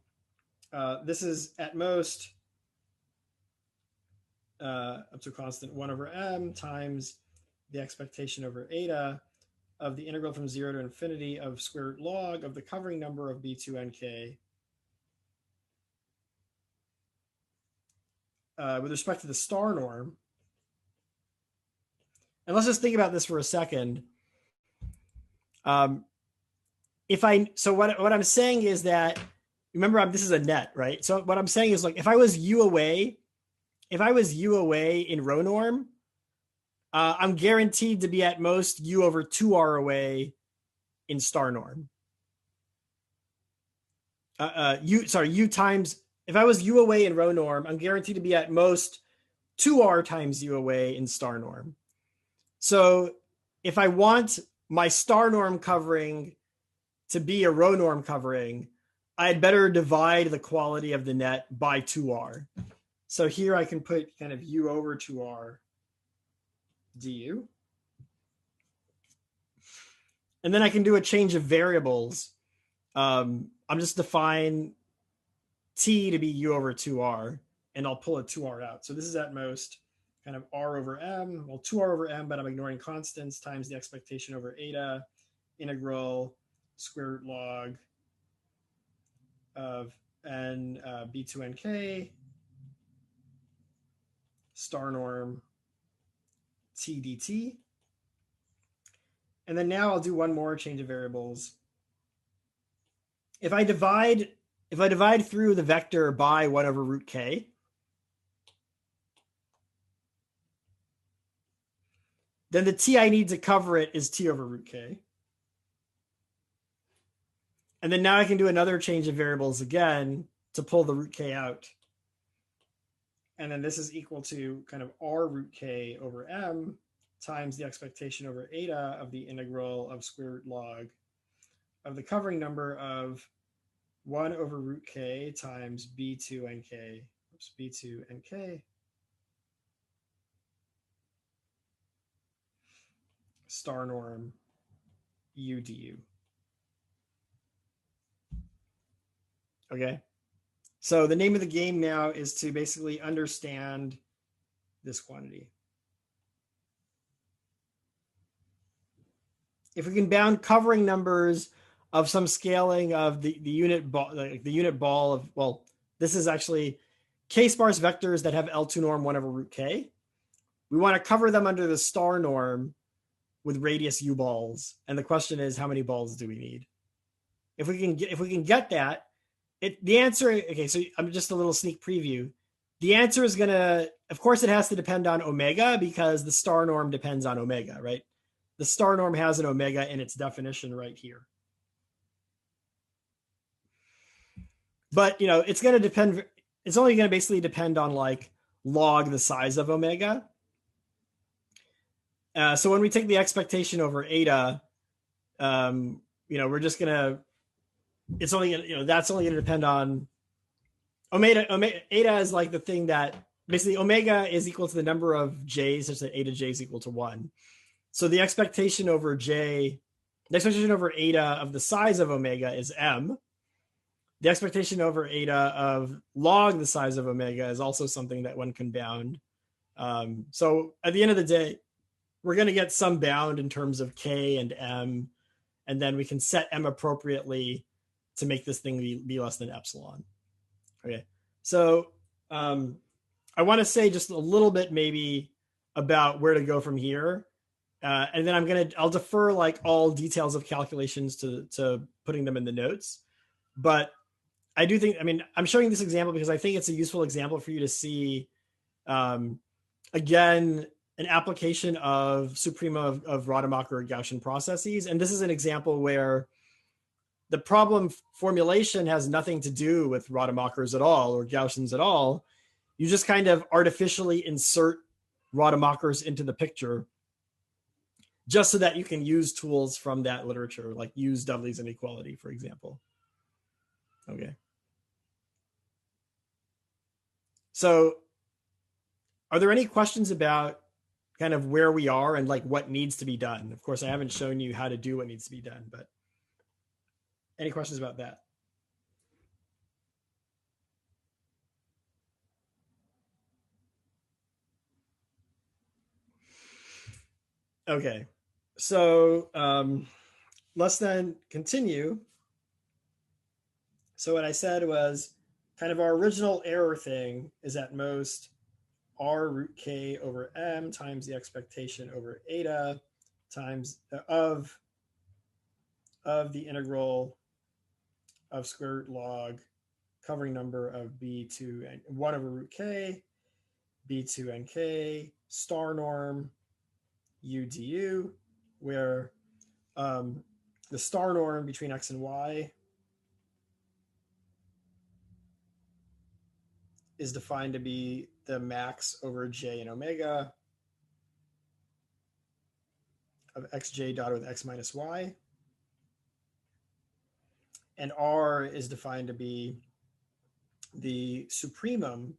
this is at most up to a constant 1 over m times the expectation over eta of the integral from 0 to infinity of square root log of the covering number of B2nk with respect to the star norm. And let's just think about this for a second. So what I'm saying is that, remember, this is a net, right? So what I'm saying is, like, if I was u away in row norm, I'm guaranteed to be at most u over 2r away in star norm. If I was u away in row norm, I'm guaranteed to be at most 2r times u away in star norm. So if I want my star norm covering to be a row norm covering, I'd better divide the quality of the net by 2r. So here I can put kind of u over 2r du. And then I can do a change of variables. I I'm just define t to be u over 2r, and I'll pull a 2r out. So this is at most kind of r over m, well, 2r over m, but I'm ignoring constants, times the expectation over eta, integral square root log of n b2 nk star norm t dt. And then now I'll do one more change of variables. If I divide through the vector by 1 over root k, then the t I need to cover it is t over root k. And then now I can do another change of variables again to pull the root k out. And then this is equal to kind of r root k over m times the expectation over eta of the integral of square root log of the covering number of 1 over root k times b2 nk, b2 nk star norm u du. Okay. So the name of the game now is to basically understand this quantity. If we can bound covering numbers of some scaling of the unit ball, like the unit ball of, well, this is actually k-sparse vectors that have L2 norm 1 over root k. We want to cover them under the star norm with radius u balls. And the question is, how many balls do we need? If we can get that, the answer, okay, so I'm just a little sneak preview. The answer is gonna, of course, it has to depend on omega because the star norm depends on omega, right? The star norm has an omega in its definition right here. But, it's going to depend, it's only going to basically depend on like log the size of omega. So when we take the expectation over eta, we're just going to, it's only going to, that's only going to depend on omega. Eta is like the thing that basically omega is equal to the number of j's such that eta j is equal to 1. So the expectation over j, the expectation over eta of the size of omega is m. The expectation over eta of log the size of omega is also something that one can bound. So at the end of the day, we're going to get some bound in terms of k and m, and then we can set m appropriately to make this thing be less than epsilon. Okay, so I want to say just a little bit maybe about where to go from here. And then I'll defer like all details of calculations to putting them in the notes. But I do think, I'm showing this example because I think it's a useful example for you to see, again, an application of suprema of Rademacher or Gaussian processes. And this is an example where the problem formulation has nothing to do with Rademachers at all or Gaussians at all. You just kind of artificially insert Rademachers into the picture just so that you can use tools from that literature, like use Dudley's inequality, for example. Okay. So are there any questions about kind of where we are and like what needs to be done? Of course, I haven't shown you how to do what needs to be done, but any questions about that? Okay. So let's then continue. So what I said was kind of our original error thing is at most r root k over m times the expectation over eta times of the integral of square root log covering number of b2 and 1 over root k b2 nk star norm u du, where the star norm between x and y is defined to be the max over j and omega of xj dotted with x minus y. And r is defined to be the supremum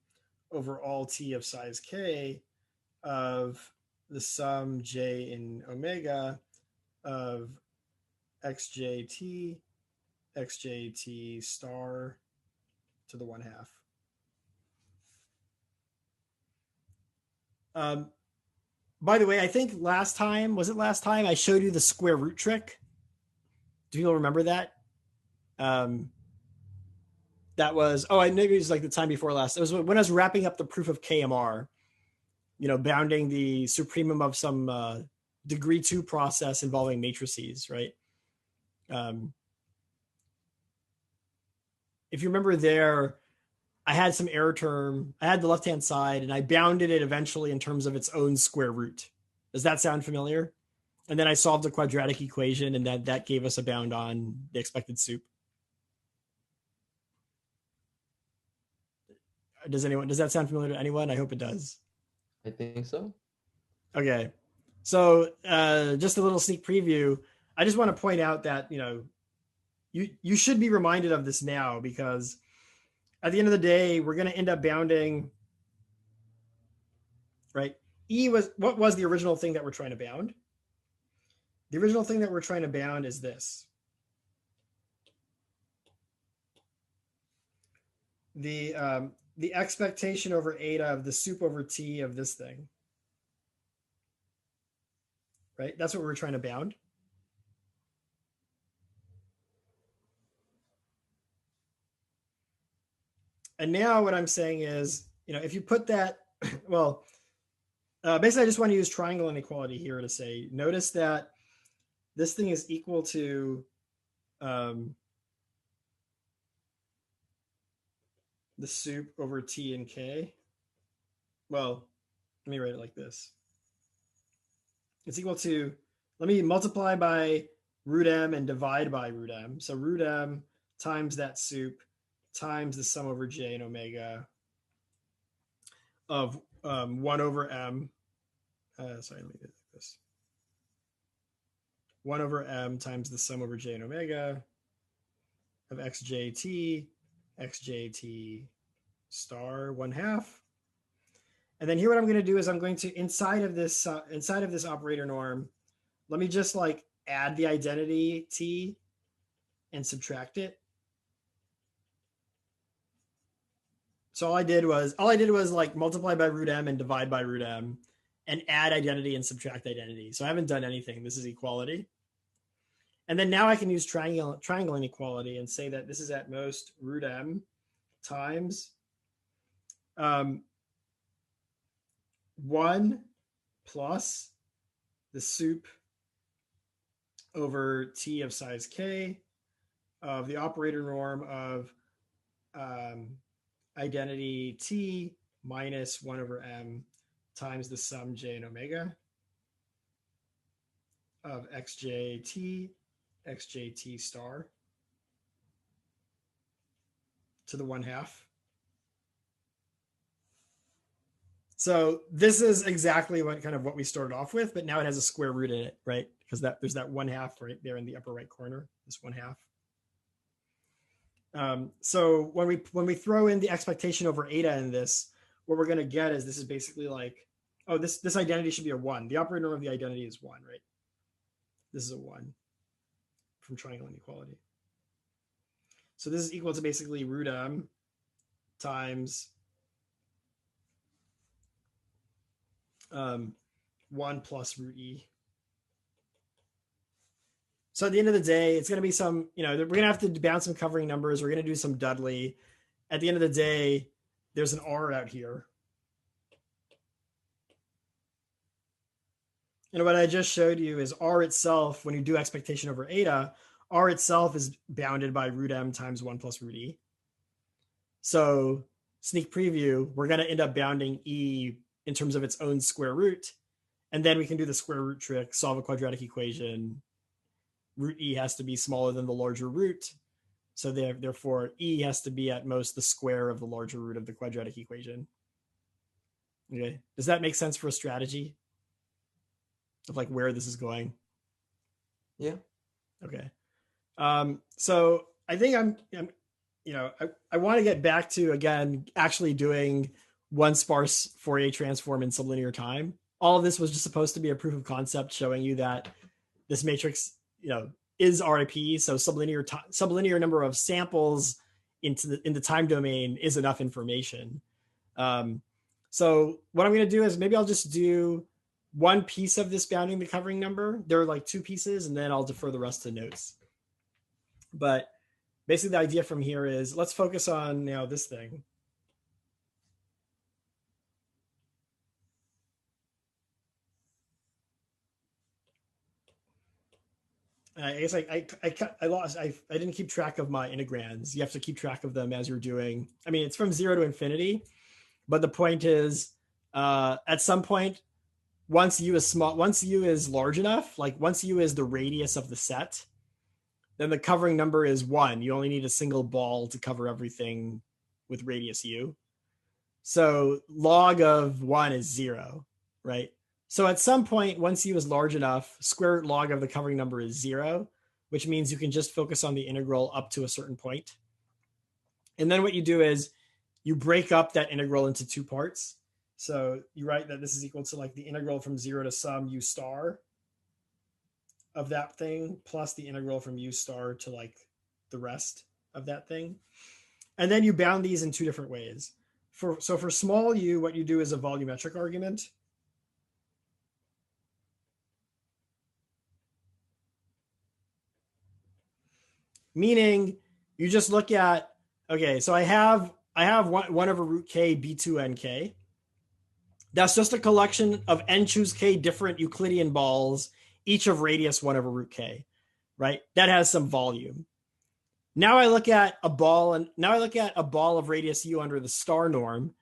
over all t of size k of the sum j in omega of xjt xjt star to the 1/2. By the way, I think last time I showed you the square root trick? Do people remember that? That was, maybe it was like the time before last. It was when I was wrapping up the proof of KMR, bounding the supremum of some degree 2 process involving matrices, right? If you remember there, I had some error term. I had the left-hand side, and I bounded it eventually in terms of its own square root. Does that sound familiar? And then I solved a quadratic equation, and that gave us a bound on the expected soup. Does that sound familiar to anyone? I hope it does. I think so. Okay. So just a little sneak preview. I just want to point out that, you should be reminded of this now, because at the end of the day, we're going to end up bounding, right? What was the original thing that we're trying to bound? The original thing that we're trying to bound is this. The expectation over eta of the soup over T of this thing. Right? That's what we're trying to bound. And now what I'm saying is, if you put that, well, basically I just want to use triangle inequality here to say, notice that this thing is equal to the soup over T and K. Well, let me write it like this. It's equal to, let me multiply by root m and divide by root m. So root m times that soup times the sum over j and omega of 1 over m. Sorry, let me do this. 1 over m times the sum over j and omega of xjt star 1/2. And then here what I'm going to do is I'm going to, inside of this operator norm, let me just like add the identity t and subtract it. So all I did was like multiply by root m and divide by root m and add identity and subtract identity. So I haven't done anything. This is equality. And then now I can use triangle inequality and say that this is at most root m times 1 plus the soup over T of size k of the operator norm of identity T minus 1 over m times the sum j and omega of xjt star to the 1/2. So this is exactly what we started off with, but now it has a square root in it, right? Because there's that 1/2 right there in the upper right corner, this 1/2. So when we throw in the expectation over eta in this, what we're going to get is, this is basically like, this identity should be a 1. The operator norm of the identity is 1, right? This is a 1 from triangle inequality. So this is equal to basically root m times 1 plus root e. So at the end of the day, it's going to be some, we're going to have to bound some covering numbers. We're going to do some Dudley. At the end of the day, there's an R out here. And what I just showed you is R itself, when you do expectation over eta, R itself is bounded by root m times 1 plus root e. So sneak preview, we're going to end up bounding E in terms of its own square root. And then we can do the square root trick, solve a quadratic equation. Root E has to be smaller than the larger root. So therefore, E has to be at most the square of the larger root of the quadratic equation. Okay. Does that make sense for a strategy of like where this is going? Yeah. Okay. So I think I want to get back to, again, actually doing one sparse Fourier transform in sublinear time. All of this was just supposed to be a proof of concept showing you that this matrix, is RIP. So sublinear number of samples in the time domain is enough information. So what I'm going to do is maybe I'll just do one piece of this bounding the covering number. There are like two pieces, and then I'll defer the rest to notes. But basically the idea from here is let's focus on now this thing. I guess I didn't keep track of my integrands. You have to keep track of them as you're doing. I mean, it's from 0 to infinity, but the point is, at some point, once u is large enough, like once u is the radius of the set, then the covering number is 1. You only need a single ball to cover everything with radius u. So log of 1 is 0, right? So at some point, once u is large enough, square root log of the covering number is 0, which means you can just focus on the integral up to a certain point. And then what you do is you break up that integral into two parts. So you write that this is equal to like the integral from 0 to some u star of that thing plus the integral from u star to like the rest of that thing. And then you bound these in two different ways. So for small u, what you do is a volumetric argument. Meaning you just look at, okay, so I have 1 over root k b2 nk. That's just a collection of n choose k different Euclidean balls, each of radius 1 over root k, right? That has some volume. Now I look at a ball of radius u under the star norm,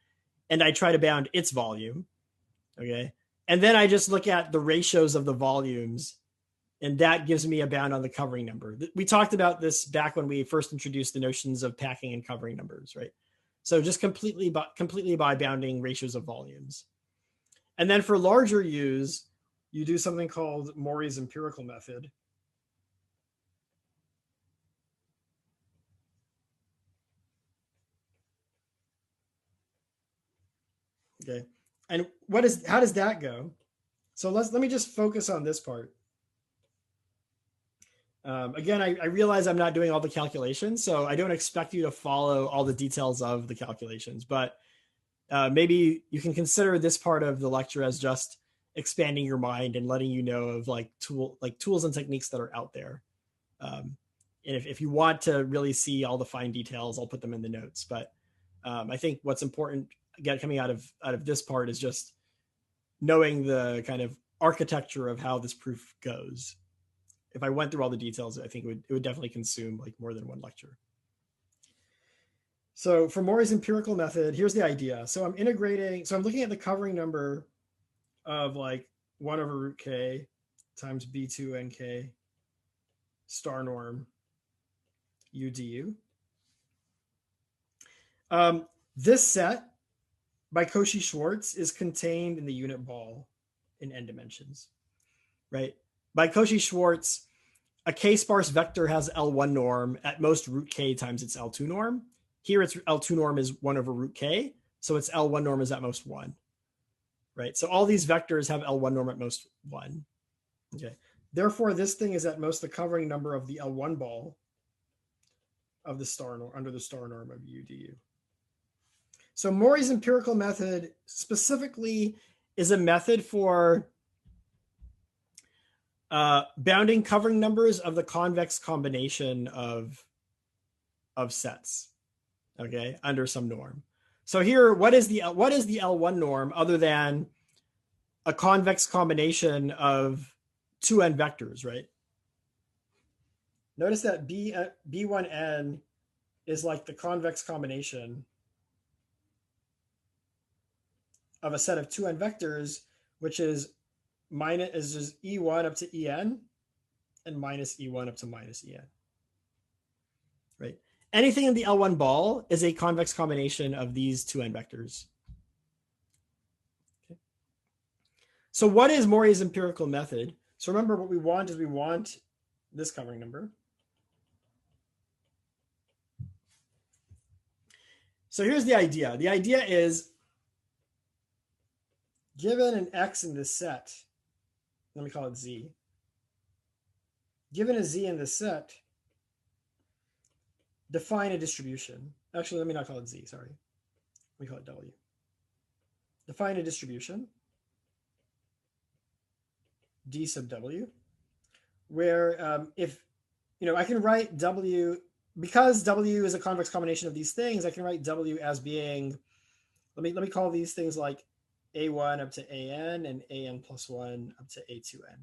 and I try to bound its volume, okay? And then I just look at the ratios of the volumes, and that gives me a bound on the covering number. We talked about this back when we first introduced the notions of packing and covering numbers, right? So just completely by bounding ratios of volumes. And then for larger u's, you do something called Maury's empirical method. Okay, and how does that go? So let me just focus on this part. Again, I realize I'm not doing all the calculations, so I don't expect you to follow all the details of the calculations, but maybe you can consider this part of the lecture as just expanding your mind and letting you know of tools and techniques that are out there. And if you want to really see all the fine details, I'll put them in the notes. But I think what's important coming out of this part is just knowing the kind of architecture of how this proof goes. If I went through all the details, I think it would definitely consume like more than one lecture. So for Maury's empirical method, here's the idea. So I'm looking at the covering number of like 1 over root k times b2 nk star norm u du. This set by Cauchy-Schwarz is contained in the unit ball in n dimensions, right? By Cauchy-Schwarz, a k-sparse vector has L1 norm at most root k times its L2 norm. Here its L2 norm is 1 over root k, so its L1 norm is at most 1, right? So all these vectors have L1 norm at most 1. Okay. Therefore, this thing is at most the covering number of the L1 ball of the star norm under the star norm of u du. So Maury's empirical method specifically is a method for bounding covering numbers of the convex combination of sets, okay, under some norm. So here, what is the L1 norm other than a convex combination of 2n vectors, right? Notice that B1n is like the convex combination of a set of 2n vectors, which is just E1 up to En and minus E1 up to minus En, right? Anything in the L1 ball is a convex combination of these 2n vectors. Okay. So what is Maury's empirical method? So remember what we want this covering number. So here's the idea. The idea is, given an x in this set, let me call it z, given a z in the set, define a distribution. Actually, let me not call it z, sorry. Let me call it w. Define a distribution, d sub w, where if, I can write w, because w is a convex combination of these things, I can write w as being, let me call these things like a1 up to an and an plus 1 up to a2n.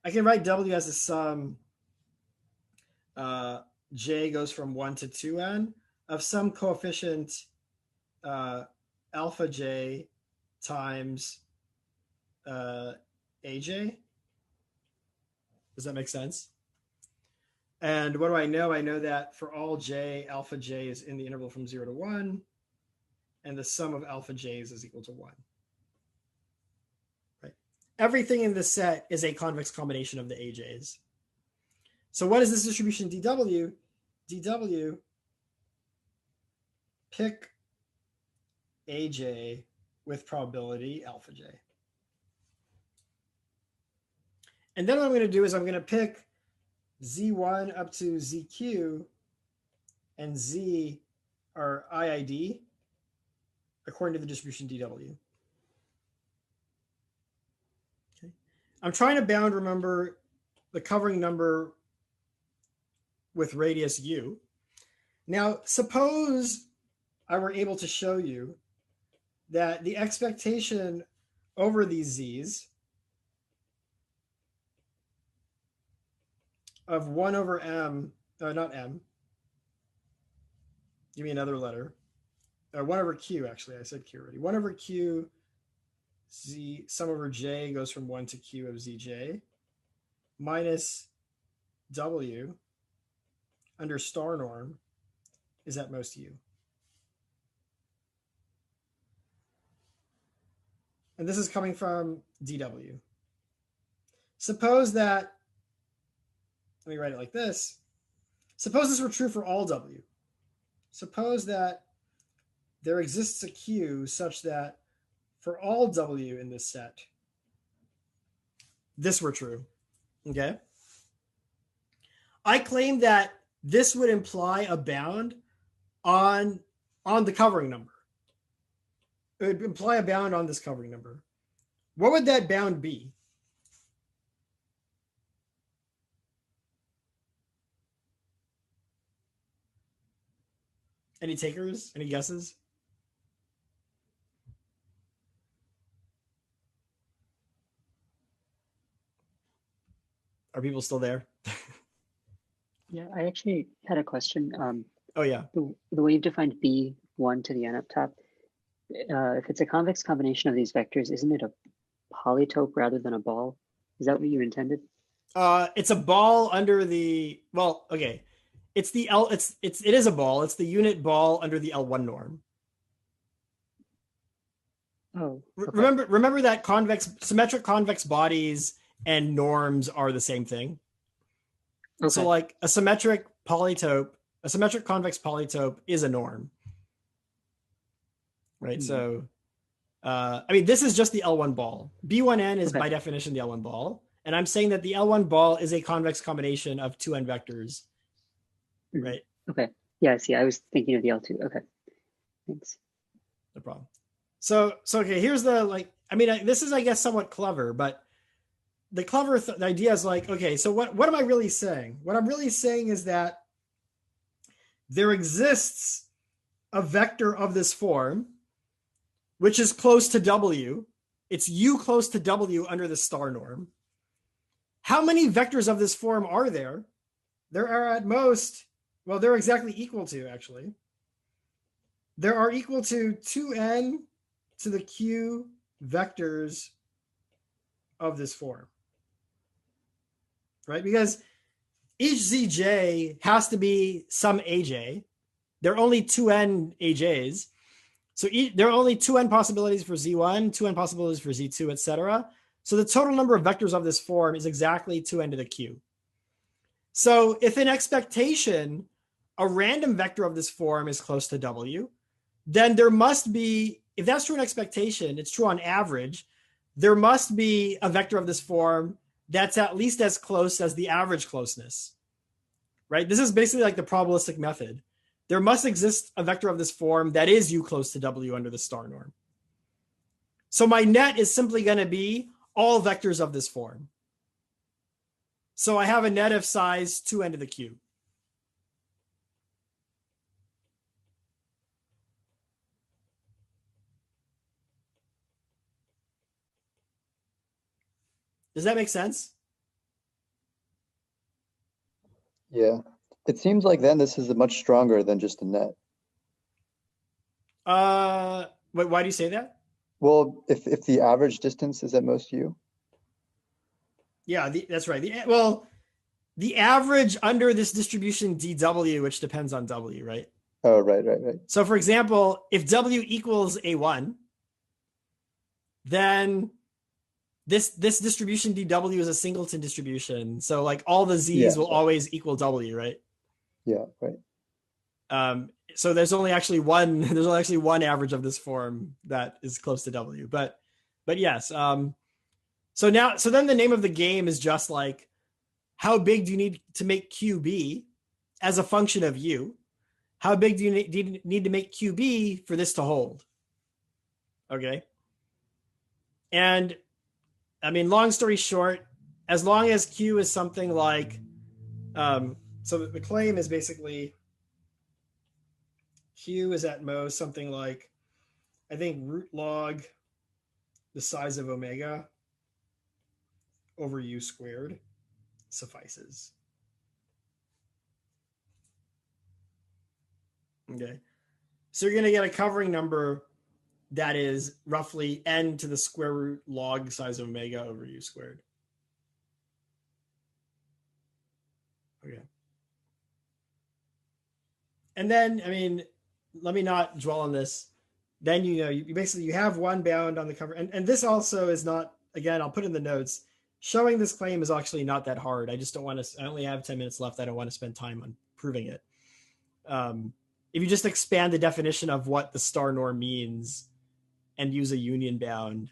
I can write w as a sum, j goes from 1 to 2n, of some coefficient alpha j times aj. Does that make sense? And what do I know? I know that for all j, alpha j is in the interval from 0 to 1, and the sum of alpha j's is equal to 1. Right? Everything in this set is a convex combination of the aj's. So what is this distribution dw? dw, pick aj with probability alpha j. And then what I'm going to do is I'm going to pick z1 up to zq and z are iid according to the distribution dw. Okay. I'm trying to bound, remember, the covering number with radius u. Now, suppose I were able to show you that the expectation over these z's of 1 over m, not m, give me another letter, 1 over q, actually, I said q already. 1 over q, z, sum over j goes from 1 to q of zj, minus w under star norm is at most u. And this is coming from dw. Suppose that, let me write it like this. Suppose this were true for all w. Suppose that there exists a q such that for all w in this set, this were true. Okay? I claim that this would imply a bound on the covering number. It would imply a bound on this covering number. What would that bound be? Any takers? Any guesses? Are people still there? Yeah, I actually had a question. Oh, yeah. The way you've defined B1 to the n up top, if it's a convex combination of these vectors, isn't it a polytope rather than a ball? Is that what you intended? It's a ball under the, well, okay. It's the L, it is a ball. It's the unit ball under the L1 norm. Oh, okay. Remember that symmetric convex bodies and norms are the same thing. Okay. So like a symmetric convex polytope is a norm. Right. Mm-hmm. So, I mean, this is just the L1 ball. B1n is by definition the L1 ball. And I'm saying that the L1 ball is a convex combination of 2n vectors. Right. Okay. Yeah, I see. I was thinking of the L2. Okay. Thanks. No problem. So okay, here's the, this is, I guess, somewhat clever, but the clever the idea is like, okay, so what am I really saying? What I'm really saying is that there exists a vector of this form, which is close to W. It's U close to W under the star norm. How many vectors of this form are there? There are at most, well, they're exactly equal to, actually. There are equal to 2n to the q vectors of this form. Right? Because each zj has to be some aj. There are only 2n ajs. So there are only 2n possibilities for z1, 2n possibilities for z2, etc. So the total number of vectors of this form is exactly 2n to the q. So if in expectation, a random vector of this form is close to W, then there must be, if that's true in expectation, it's true on average, there must be a vector of this form that's at least as close as the average closeness, right? This is basically like the probabilistic method. There must exist a vector of this form that is u close to w under the star norm. So my net is simply going to be all vectors of this form. So I have a net of size 2n to the q. Does that make sense? Yeah. It seems like then this is much stronger than just a net. Wait, why do you say that? Well, if the average distance is at most u. Yeah, that's right. The average under this distribution dw, which depends on w, right? Oh, right. So for example, if w equals a1, then this distribution dw is a singleton distribution. So like all the z's will always equal w, right? Yeah, right. So there's only actually one average of this form that is close to w. But yes. So then the name of the game is just like, how big do you need to make q be as a function of u? How big do you need to make q be for this to hold? Okay. And I mean, long story short, as long as q is something like, so the claim is basically q is at most something like, I think root log the size of omega over u squared suffices. Okay. So you're going to get a covering number that is roughly n to the square root log size of omega over u squared. Okay. And then, I mean, let me not dwell on this. Then, you basically, you have one bound on the cover. And this also is not, again, I'll put in the notes, showing this claim is actually not that hard. I just don't want to, I only have 10 minutes left. I don't want to spend time on proving it. If you just expand the definition of what the star norm means and use a union bound,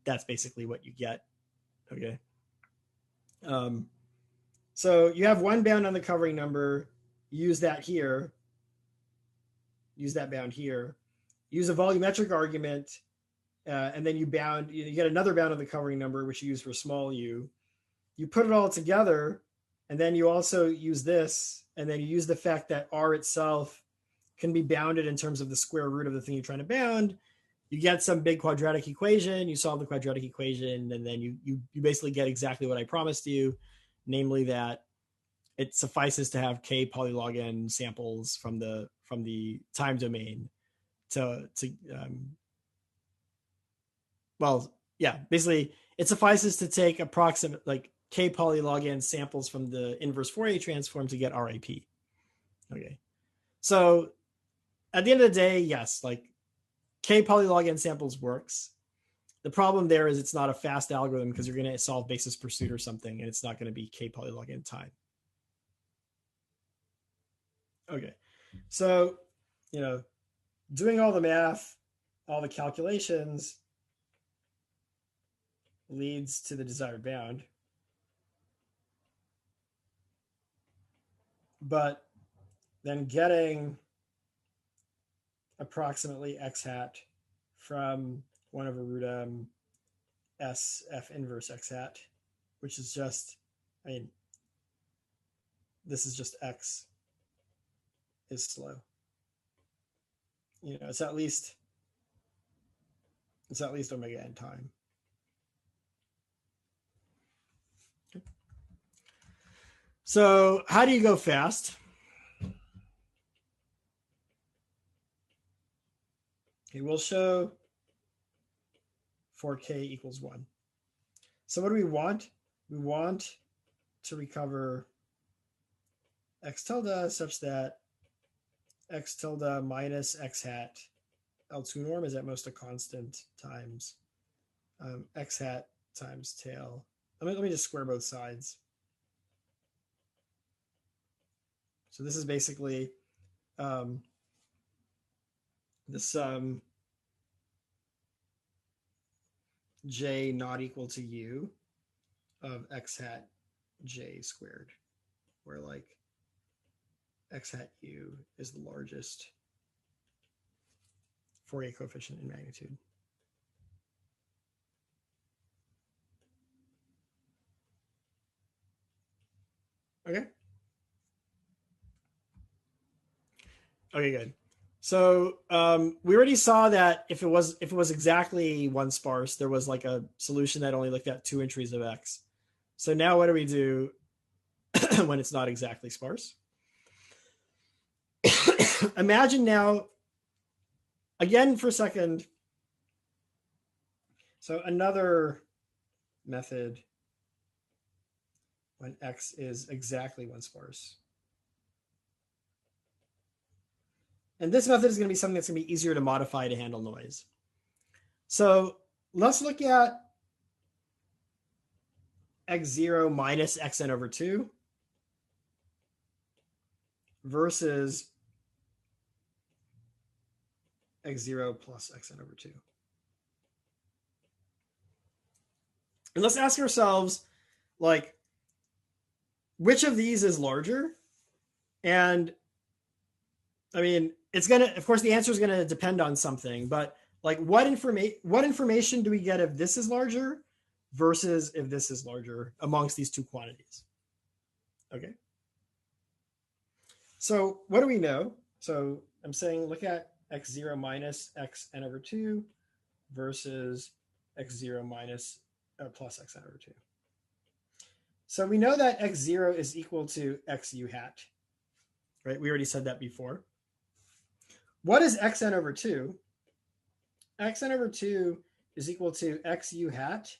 that's basically what you get. Okay. So you have one bound on the covering number, use that here, use that bound here, use a volumetric argument, and then you get another bound on the covering number, which you use for small u. You put it all together, and then you also use this, and then you use the fact that R itself can be bounded in terms of the square root of the thing you're trying to bound. You get some big quadratic equation, you solve the quadratic equation, and then you basically get exactly what I promised you, namely that it suffices to have k polylog n samples from the time domain basically it suffices to take approximate like k polylog n samples from the inverse Fourier transform to get RAP. Okay. So at the end of the day, yes, like k polylog n samples works. The problem there is it's not a fast algorithm because you're going to solve basis pursuit or something, and it's not going to be k polylog n time. Okay. So, doing all the math, all the calculations leads to the desired bound. But then getting approximately x hat from 1 over root m s f inverse x hat, which is just, this is just x, is slow. It's at least omega n time. Okay. So how do you go fast? Okay, we'll show for k equals 1. So what do we want? We want to recover x tilde such that x tilde minus x hat L2 norm is at most a constant times x hat times tail. Let me just square both sides. So this is basically the sum j not equal to u of x hat j squared, where like x hat u is the largest Fourier coefficient in magnitude. Okay. Okay, good. So we already saw that if it was exactly one sparse, there was like a solution that only looked at 2 entries of x. So now what do we do when it's not exactly sparse? Imagine now, again for a second. So another method when x is exactly one sparse. And this method is going to be something that's going to be easier to modify to handle noise. So let's look at x0 minus xn over 2 versus x0 plus xn over 2. And let's ask ourselves, like, which of these is larger? And I mean, it's going to, of course, the answer is going to depend on something, but like what information do we get if this is larger versus if this is larger amongst these two quantities? Okay. So what do we know? So I'm saying look at x0 minus xn over 2 versus x0 minus plus xn over 2. So we know that x0 is equal to xu hat, right? We already said that before. What is xn over 2? Xn over 2 is equal to xu hat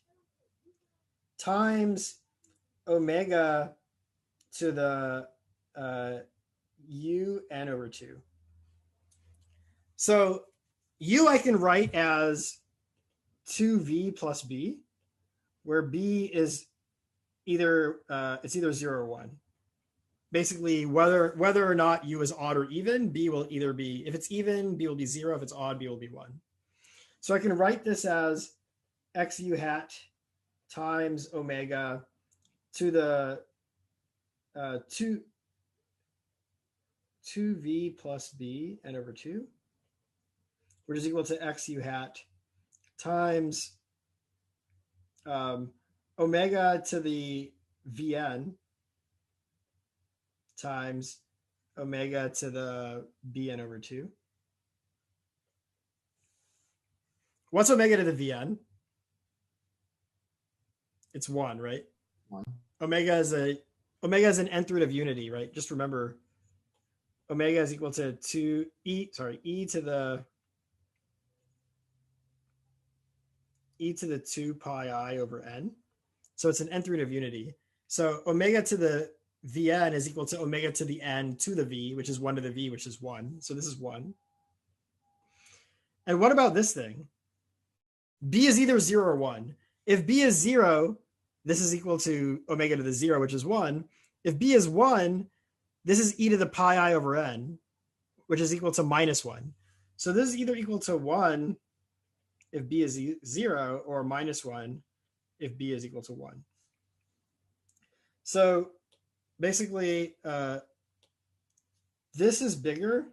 times omega to the un over 2. So u I can write as 2v plus b, where b is either it's either 0 or 1. Basically, whether or not u is odd or even, b will either be, if it's even, b will be 0. If it's odd, b will be 1. So I can write this as xu hat times omega to the 2v plus b n over 2, which is equal to xu hat times omega to the vn times omega to the bn over 2. What's omega to the vn? It's 1, right? 1. Omega is an nth root of unity, right? Just remember, omega is equal to e to the 2 pi I over n. So it's an nth root of unity. So omega to the vn is equal to omega to the n to the v, which is 1 to the v, which is 1. So this is 1. And what about this thing? B is either 0 or 1. If b is 0, this is equal to omega to the 0, which is 1. If b is 1, this is e to the pi I over n, which is equal to minus 1. So this is either equal to 1 if b is 0 or minus 1 if b is equal to 1. So basically, this is bigger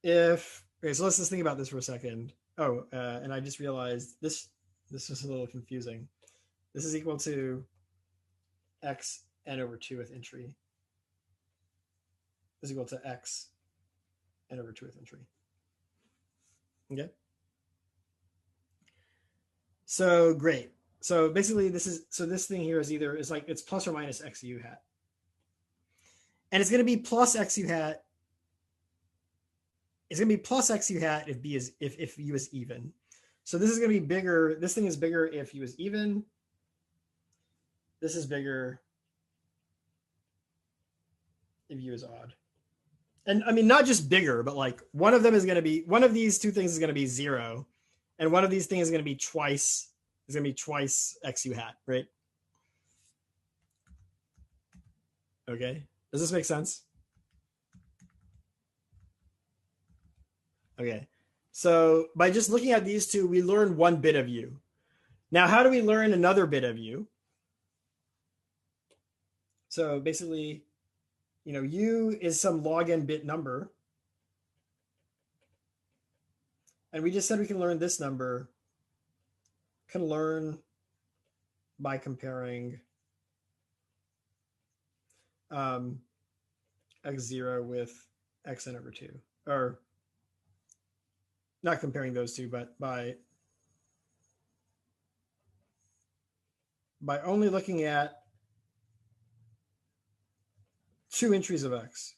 if, okay, so let's just think about this for a second. Oh, and I just realized this was a little confusing. This is equal to x n over 2 with entry. This is equal to x n over 2 with entry. Okay. So great. So basically this thing here is like it's plus or minus xu hat. And it's going to be plus xu hat. It's going to be plus xu hat if if u is even. So this is going to be bigger. This thing is bigger if u is even. This is bigger if u is odd. And I mean, not just bigger, but like one of these two things is going to be 0. And one of these things is going to be twice xu hat, right? Okay. Does this make sense? Okay. So by just looking at these two, we learn one bit of u. Now, how do we learn another bit of u? So basically, u is some log n bit number. And we just said we can learn this number, can learn by comparing x0 with xn over 2. Or not comparing those two, but by only looking at two entries of x.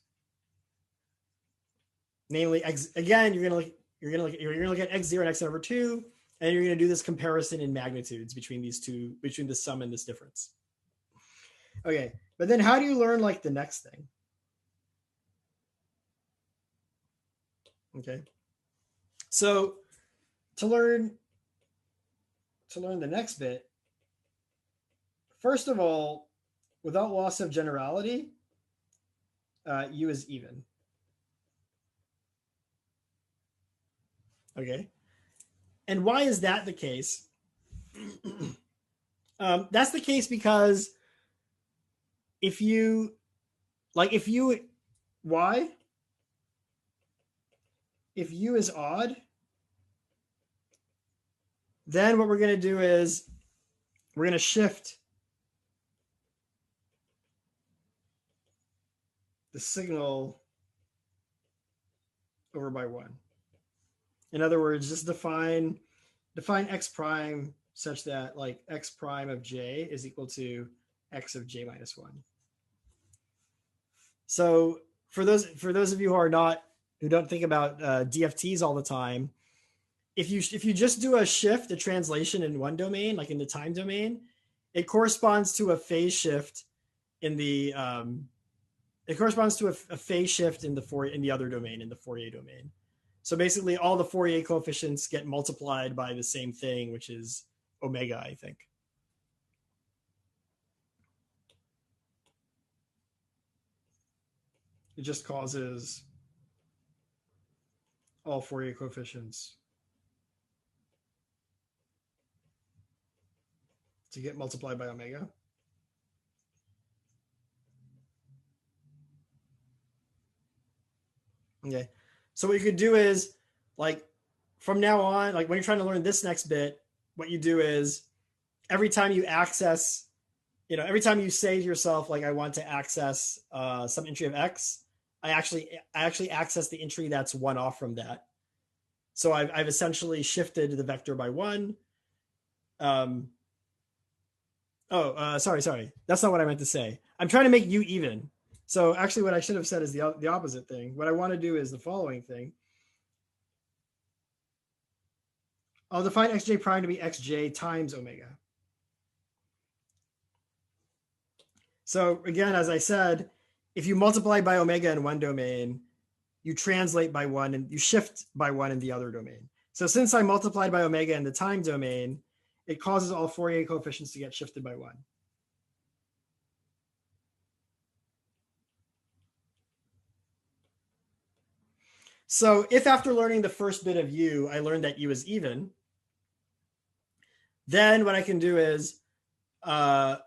Namely, x again, you're gonna look at x0 and xn over 2, and you're gonna do this comparison in magnitudes between these two, between the sum and this difference. Okay, but then how do you learn like the next thing? Okay, so to learn the next bit, first of all, without loss of generality, u is even. Okay, and why is that the case? That's the case because if u is odd, then what we're going to do is we're going to shift the signal over by 1. In other words, just define x prime such that like x prime of j is equal to x of j minus 1. So for those of you who don't think about DFTs all the time, if you just do a translation in one domain, like in the time domain, it corresponds to a phase shift in the in the other domain, in the Fourier domain. So basically, all the Fourier coefficients get multiplied by the same thing, which is omega, I think. It just causes all Fourier coefficients to get multiplied by omega. Okay. So what you could do is, like, from now on, like when you're trying to learn this next bit, what you do is every time you access, every time you say to yourself, like, I want to access some entry of x, I actually access the entry that's one off from that. So I've essentially shifted the vector by 1. Sorry. That's not what I meant to say. I'm trying to make u even. So actually what I should have said is the opposite thing. What I want to do is the following thing. I'll define xj prime to be xj times omega. So again, as I said, if you multiply by omega in one domain, you translate by 1 and you shift by 1 in the other domain. So since I multiplied by omega in the time domain, it causes all Fourier coefficients to get shifted by 1. So if after learning the first bit of u, I learned that u is even, then what I can do is, if I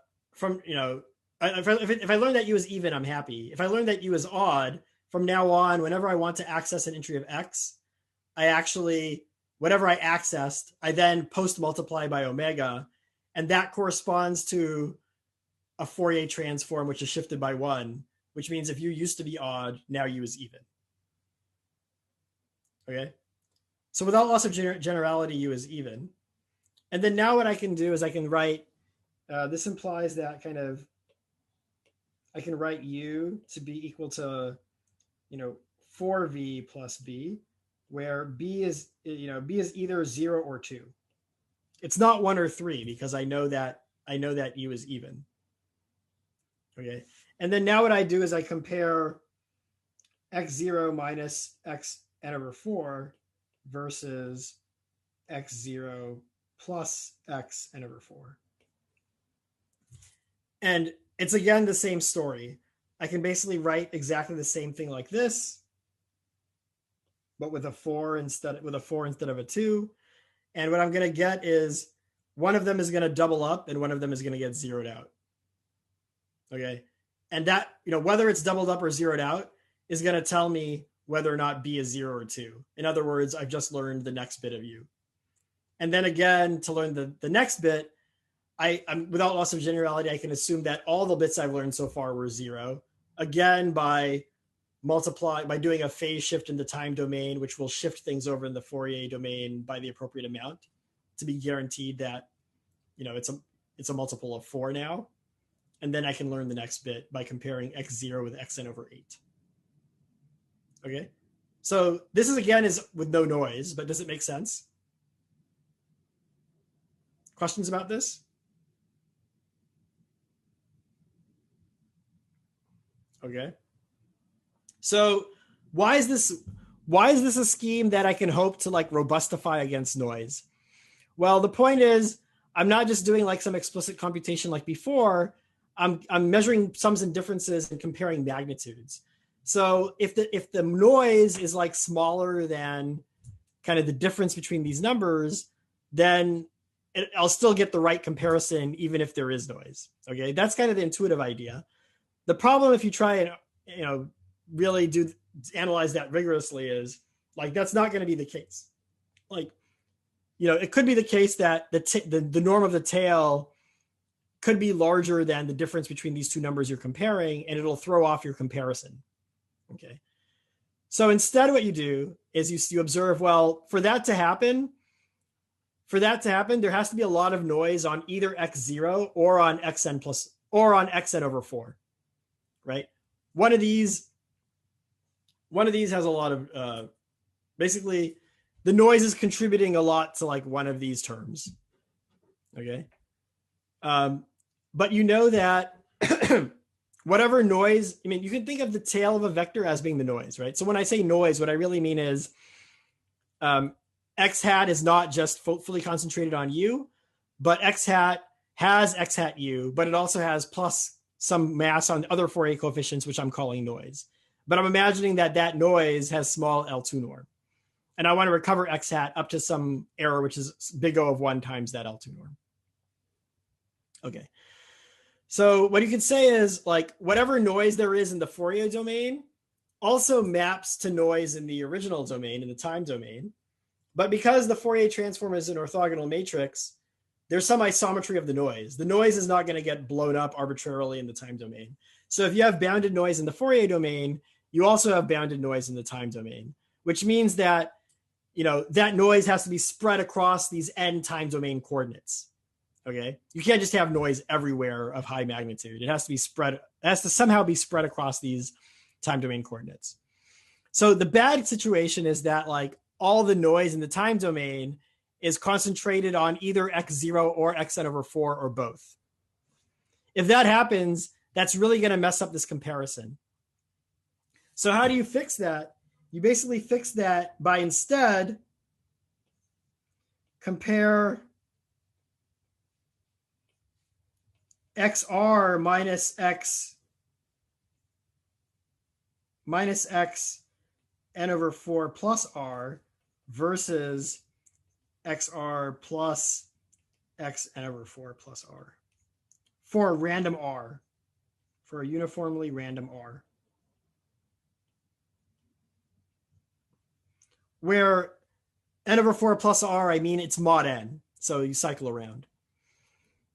learn that u is even, I'm happy. If I learn that u is odd, from now on, whenever I want to access an entry of x, whatever I accessed, I then post multiply by omega, and that corresponds to a Fourier transform which is shifted by 1, which means if u used to be odd, now u is even. Okay, so without loss of generality, u is even. And then now what I can do is I can write, this implies that I can write u to be equal to, 4v plus b, where b is either 0 or 2. It's not 1 or 3 because I know that u is even. Okay, and then now what I do is I compare x0 minus xn over 4 versus x0 plus xn over 4. And it's again the same story. I can basically write exactly the same thing like this, but with a 4 instead of a 2. And what I'm going to get is one of them is going to double up and one of them is going to get zeroed out. Okay. And that, whether it's doubled up or zeroed out is going to tell me whether or not B is 0 or 2. In other words, I've just learned the next bit of U. And then again, to learn the next bit, I'm without loss of generality, I can assume that all the bits I've learned so far were 0. Again, by doing a phase shift in the time domain, which will shift things over in the Fourier domain by the appropriate amount to be guaranteed that, it's a multiple of 4 now. And then I can learn the next bit by comparing x0 with xn over 8. Okay. So this is with no noise, but does it make sense? Questions about this? Okay. So why is this a scheme that I can hope to robustify against noise? Well, the point is I'm not just doing some explicit computation like before. I'm measuring sums and differences and comparing magnitudes. So if the noise is smaller than kind of the difference between these numbers, then I'll still get the right comparison even if there is noise. Okay, that's kind of the intuitive idea. The problem if you try and really analyze that rigorously is that's not going to be the case. It could be the case that the norm of the tail could be larger than the difference between these two numbers you're comparing, and it'll throw off your comparison. Okay. So instead what you do is you observe, well, for that to happen, there has to be a lot of noise on either x0 or on xn over 4, right? One of these has a lot of, basically the noise is contributing a lot to one of these terms. Okay. But that whatever noise, you can think of the tail of a vector as being the noise, right? So when I say noise, what I really mean is x hat is not just fully concentrated on U, but x hat has x hat U, but it also has plus some mass on other Fourier coefficients, which I'm calling noise. But I'm imagining that noise has small L2 norm. And I want to recover x hat up to some error, which is big O of 1 times that L2 norm. Okay. So what you can say is whatever noise there is in the Fourier domain also maps to noise in the original domain, in the time domain. But because the Fourier transform is an orthogonal matrix, there's some isometry of the noise. The noise is not going to get blown up arbitrarily in the time domain. So if you have bounded noise in the Fourier domain, you also have bounded noise in the time domain, which means that, that noise has to be spread across these n time domain coordinates. Okay. You can't just have noise everywhere of high magnitude. It has to be spread. It has to somehow be spread across these time domain coordinates. So the bad situation is that all the noise in the time domain is concentrated on either x0 or xn over 4 or both. If that happens, that's really going to mess up this comparison. So how do you fix that? You basically fix that by instead compare xr minus x n over 4 plus r versus xr plus x n over 4 plus r for a random r, for a uniformly random r, where n over 4 plus r, it's mod n, so you cycle around.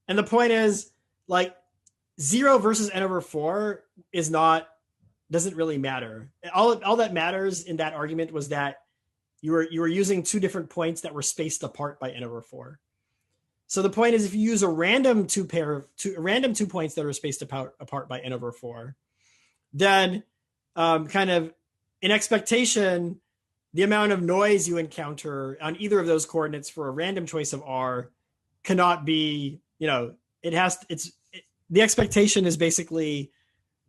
And the point is, 0 versus n over 4 doesn't really matter. All that matters in that argument was that you were using two different points that were spaced apart by n over 4. So the point is, if you use a random two points that are spaced apart by n over 4, then kind of in expectation, the amount of noise you encounter on either of those coordinates for a random choice of r cannot be, the expectation is basically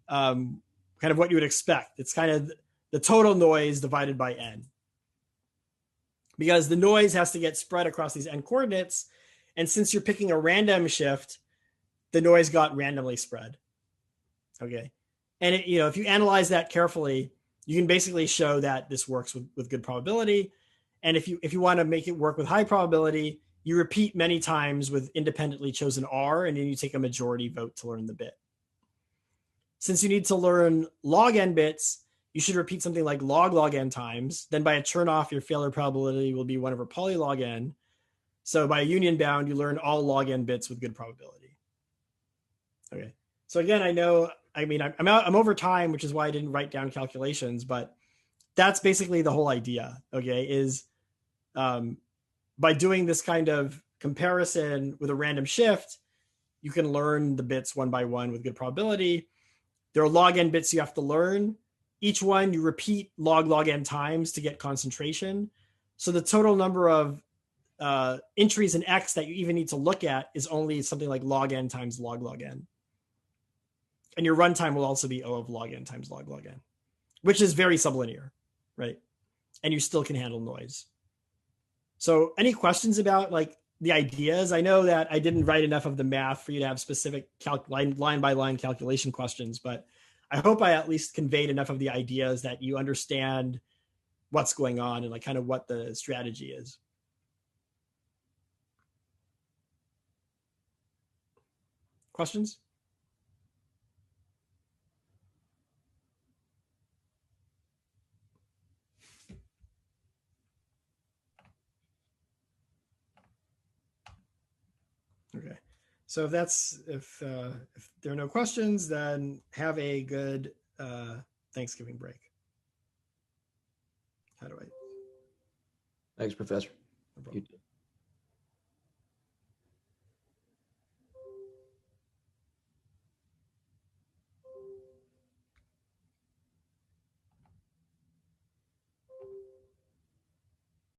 kind of what you would expect. It's kind of the total noise divided by n, because the noise has to get spread across these n coordinates. And since you're picking a random shift, the noise got randomly spread. Okay. And if you analyze that carefully, you can basically show that this works with good probability. And if you want to make it work with high probability, you repeat many times with independently chosen R, and then you take a majority vote to learn the bit. Since you need to learn log n bits, you should repeat something like log n times. Then by a turnoff, your failure probability will be 1 over poly log n. So by a union bound, you learn all log n bits with good probability. Okay. So again, I know, I mean, I'm over time, which is why I didn't write down calculations, but that's basically the whole idea, okay, is by doing this kind of comparison with a random shift, you can learn the bits one by one with good probability. There are log n bits you have to learn. Each one you repeat log n times to get concentration. So the total number of entries in X that you even need to look at is only something like log n times log n. And your runtime will also be O of log n times log n, which is very sublinear, right? And you still can handle noise. So any questions about like the ideas? I know that I didn't write enough of the math for you to have specific line by line calculation questions, but I hope I at least conveyed enough of the ideas that you understand what's going on and like kind of what the strategy is. Questions? Okay. So if there are no questions, then have a good Thanksgiving break. How do I? Thanks, Professor. No problem. You too.